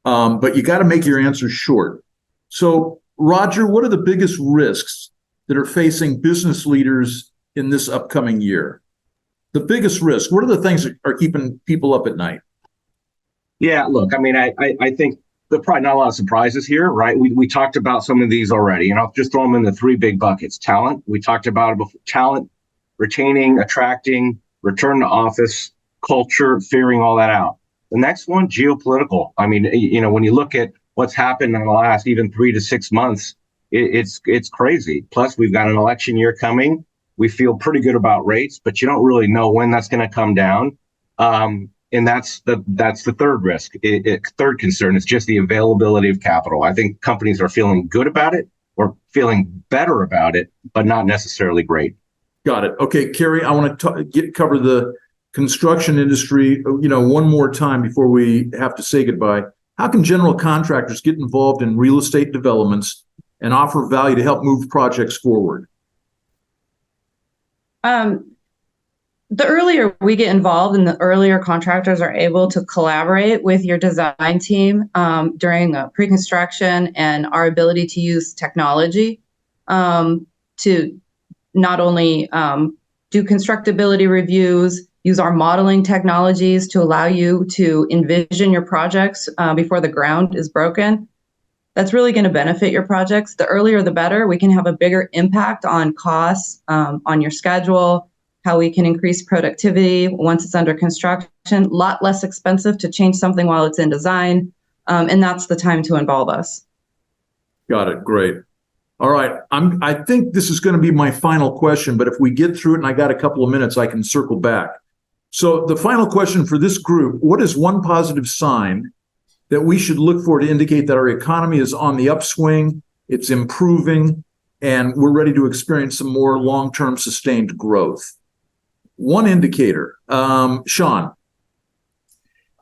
But you got to make your answers short. So, Roger, what are the biggest risks that are facing business leaders in this upcoming year? The biggest risk, what are the things that are keeping people up at night? Yeah, look, I mean, I think there are probably not a lot of surprises here, right? We talked about some of these already, and I'll just throw them in the 3 big buckets. Talent, we talked about it before. Talent, retaining, attracting, return to office, culture, figuring all that out. The next one, geopolitical. I mean, when you look at what's happened in the last even 3 to 6 months, it's crazy. Plus, we've got an election year coming. We feel pretty good about rates, but you don't really know when that's going to come down. And that's the third risk. Third concern is just the availability of capital. I think companies are feeling good about it or feeling better about it, but not necessarily great. Got it. Okay, Carrie, I want to cover the construction industry, one more time before we have to say goodbye. How can general contractors get involved in real estate developments and offer value to help move projects forward? The earlier we get involved and the earlier contractors are able to collaborate with your design team during pre-construction, and our ability to use technology to not only do constructability reviews, use our modeling technologies to allow you to envision your projects before the ground is broken. That's really going to benefit your projects. The earlier, the better. We can have a bigger impact on costs, on your schedule, how we can increase productivity once it's under construction. A lot less expensive to change something while it's in design. And that's the time to involve us. Got it. Great. All right. I think this is going to be my final question, but if we get through it and I got a couple of minutes, I can circle back. So the final question for this group, what is one positive sign that we should look for to indicate that our economy is on the upswing, it's improving, and we're ready to experience some more long-term sustained growth? One indicator. Sean.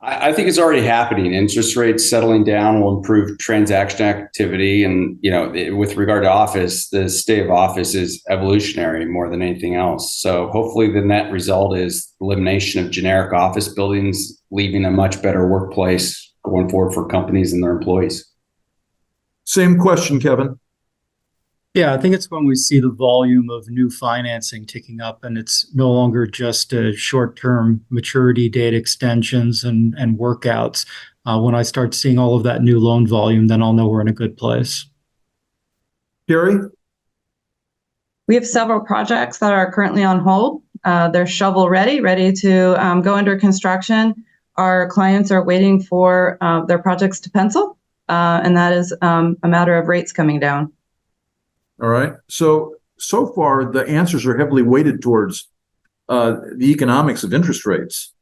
I think it's already happening. Interest rates settling down will improve transaction activity. And, with regard to office, the state of office is evolutionary more than anything else. So hopefully the net result is elimination of generic office buildings, leaving a much better workplace going forward for companies and their employees. Same question, Kevin. Yeah, I think it's when we see the volume of new financing ticking up and it's no longer just short-term maturity date extensions and workouts. When I start seeing all of that new loan volume, then I'll know we're in a good place. Carrie? We have several projects that are currently on hold. They're shovel ready to go under construction. Our clients are waiting for their projects to pencil, and that is a matter of rates coming down. All right. So far, the answers are heavily weighted towards the economics of interest rates.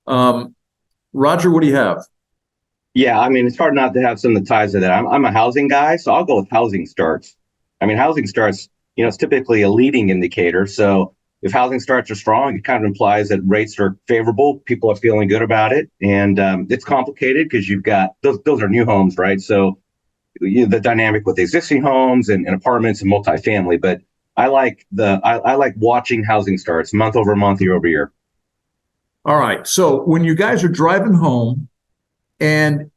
Roger, what do you have? Yeah, I mean, it's hard not to have some of the ties to that. I'm a housing guy, so I'll go with housing starts. I mean, housing starts, it's typically a leading indicator. So if housing starts are strong, it kind of implies that rates are favorable. People are feeling good about it. And it's complicated because you've got, those are new homes, right? So the dynamic with existing homes and apartments and multifamily, but I like watching housing starts month over month, year over year. All right. So when you guys are driving home and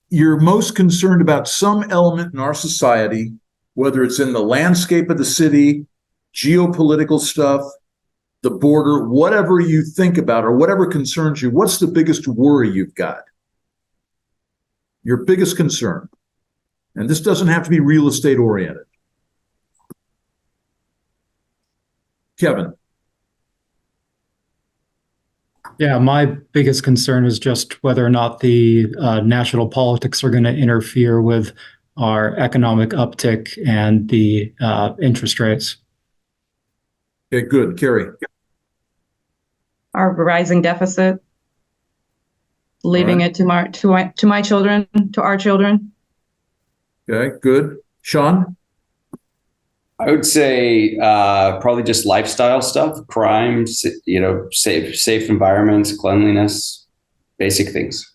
you're most concerned about some element in our society, whether it's in the landscape of the city, geopolitical stuff, the border, whatever you think about or whatever concerns you, what's the biggest worry you've got? Your biggest concern? And this doesn't have to be real estate oriented. Kevin. Yeah, my biggest concern is just whether or not the national politics are going to interfere with our economic uptick and the interest rates. Okay, good. Carrie. Our rising deficit, leaving it to my children, to our children. Okay, good. Sean? I would say probably just lifestyle stuff, crime, safe environments, cleanliness, basic things.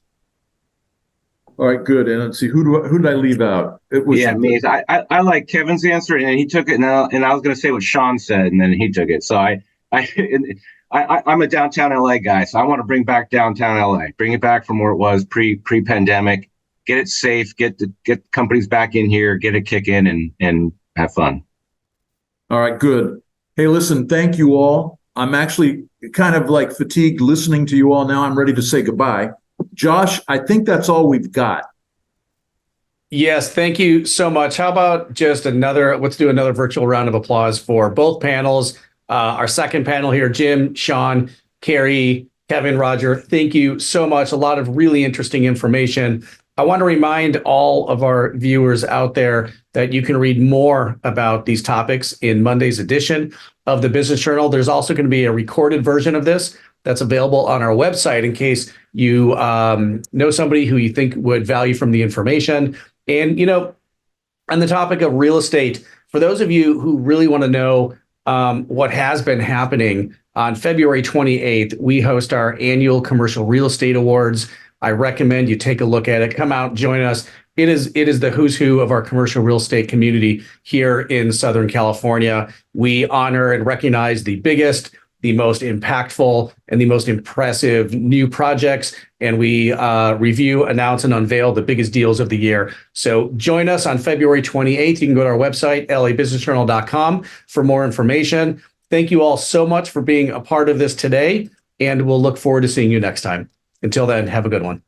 All right, good. And let's see, who did I leave out? It was me. I like Kevin's answer, and he took it. And I was going to say what Sean said, and then he took it. So I'm a downtown LA guy, so I want to bring back downtown LA, bring it back from where it was pre-pandemic. Get it safe, get companies back in here, get it kick in and have fun. All right, good. Hey, listen, thank you all. I'm actually kind of like fatigued listening to you all now. I'm ready to say goodbye. Josh, I think that's all we've got. Yes, thank you so much. How about just let's do another virtual round of applause for both panels. Our second panel here, Jim, Sean, Carrie, Kevin, Roger, thank you so much. A lot of really interesting information. I want to remind all of our viewers out there that you can read more about these topics in Monday's edition of the Business Journal. There's also going to be a recorded version of this that's available on our website in case you know somebody who you think would value from the information. And, on the topic of real estate, for those of you who really want to know what has been happening, on February 28th, we host our annual Commercial Real Estate Awards. I recommend you take a look at it. Come out, join us. It is the who's who of our commercial real estate community here in Southern California. We honor and recognize the biggest, the most impactful, and the most impressive new projects. And we review, announce, and unveil the biggest deals of the year. So join us on February 28th. You can go to our website, labusinessjournal.com, for more information. Thank you all so much for being a part of this today, and we'll look forward to seeing you next time. Until then, have a good one.